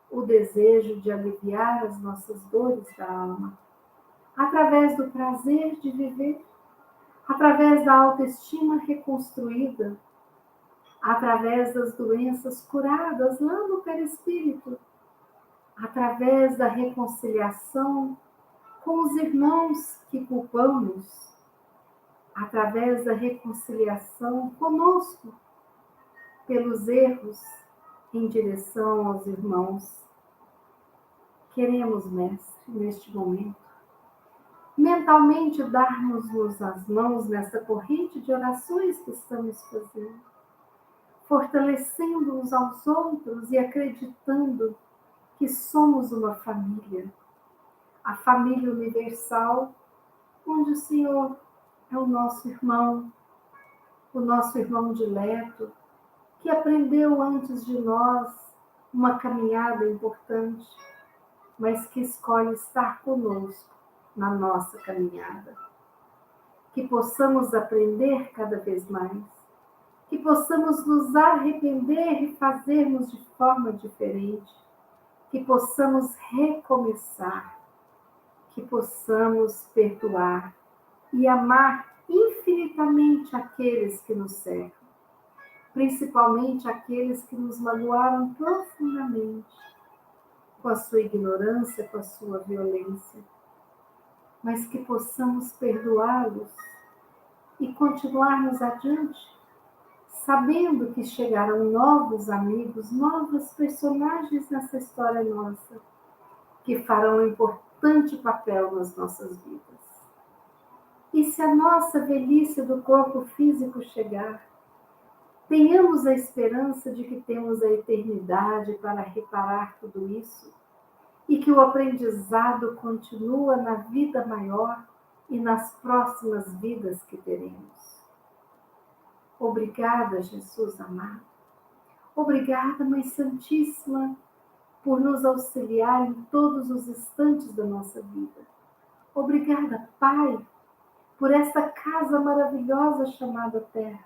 o desejo de aliviar as nossas dores da alma, através do prazer de viver, através da autoestima reconstruída, através das doenças curadas lá no perispírito, através da reconciliação com os irmãos que culpamos, através da reconciliação conosco pelos erros em direção aos irmãos. Queremos, Mestre, neste momento, mentalmente darmos-nos as mãos nessa corrente de orações que estamos fazendo, fortalecendo uns aos outros e acreditando que somos uma família, a família universal, onde o Senhor é o nosso irmão dileto, que aprendeu antes de nós uma caminhada importante, mas que escolhe estar conosco na nossa caminhada. Que possamos aprender cada vez mais, que possamos nos arrepender e fazermos de forma diferente, que possamos recomeçar, que possamos perdoar e amar infinitamente aqueles que nos cercam, principalmente aqueles que nos magoaram profundamente, com a sua ignorância, com a sua violência, mas que possamos perdoá-los e continuarmos adiante, sabendo que chegarão novos amigos, novos personagens nessa história nossa, que farão um importante papel nas nossas vidas. E se a nossa velhice do corpo físico chegar, tenhamos a esperança de que temos a eternidade para reparar tudo isso e que o aprendizado continua na vida maior e nas próximas vidas que teremos. Obrigada, Jesus amado. Obrigada, Mãe Santíssima, por nos auxiliar em todos os instantes da nossa vida. Obrigada, Pai, por esta casa maravilhosa chamada Terra.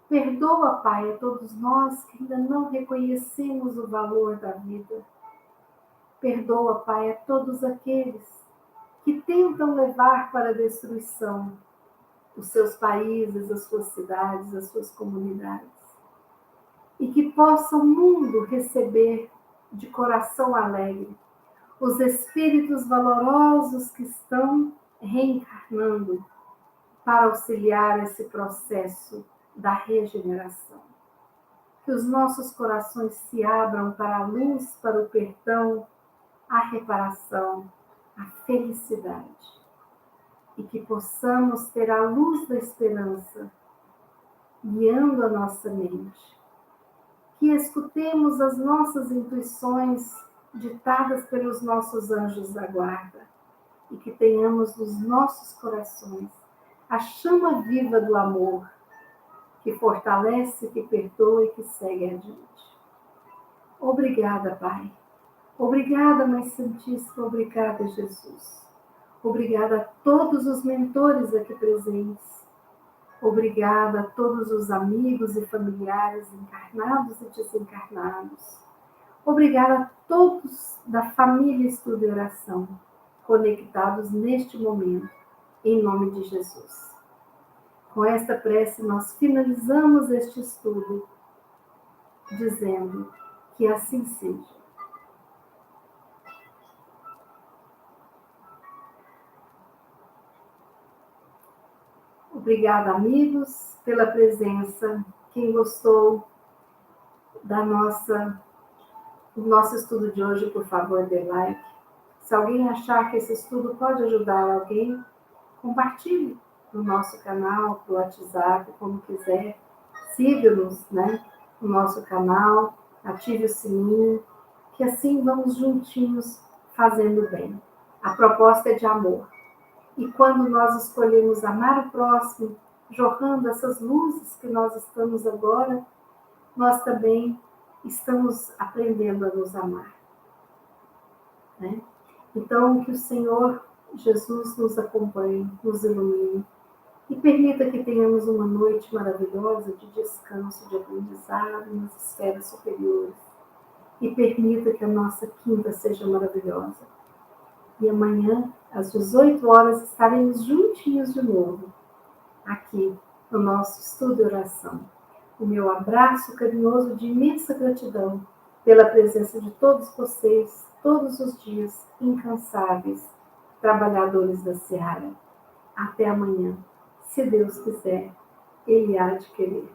Perdoa, Pai, a todos nós que ainda não reconhecemos o valor da vida. Perdoa, Pai, a todos aqueles que tentam levar para a destruição os seus países, as suas cidades, as suas comunidades. E que possa o mundo receber de coração alegre os espíritos valorosos que estão reencarnando para auxiliar esse processo da regeneração. Que os nossos corações se abram para a luz, para o perdão, a reparação, a felicidade. E que possamos ter a luz da esperança guiando a nossa mente. Que escutemos as nossas intuições ditadas pelos nossos anjos da guarda. E que tenhamos nos nossos corações a chama viva do amor, que fortalece, que perdoa e que segue adiante. Obrigada, Pai. Obrigada, Mãe Santíssima. Obrigada, Jesus. Obrigada a todos os mentores aqui presentes. Obrigada a todos os amigos e familiares encarnados e desencarnados. Obrigada a todos da família Estudo e Oração, conectados neste momento, em nome de Jesus. Com esta prece, nós finalizamos este estudo, dizendo que assim seja. Obrigada, amigos, pela presença. Quem gostou do nosso estudo de hoje, por favor, dê like. Se alguém achar que esse estudo pode ajudar alguém, compartilhe no nosso canal, no WhatsApp, como quiser. Siga-nos, no nosso canal, ative o sininho, que assim vamos juntinhos fazendo bem. A proposta é de amor. E quando nós escolhemos amar o próximo, jorrando essas luzes que nós estamos agora, nós também estamos aprendendo a nos amar. Então, que o Senhor Jesus nos acompanhe, nos ilumine e permita que tenhamos uma noite maravilhosa de descanso, de aprendizado nas esferas superiores. E permita que a nossa quinta seja maravilhosa. E amanhã, às 18 horas, estaremos juntinhos de novo, aqui no nosso estudo e oração. O meu abraço carinhoso de imensa gratidão pela presença de todos vocês, todos os dias, incansáveis, trabalhadores da Seara. Até amanhã. Se Deus quiser, Ele há de querer.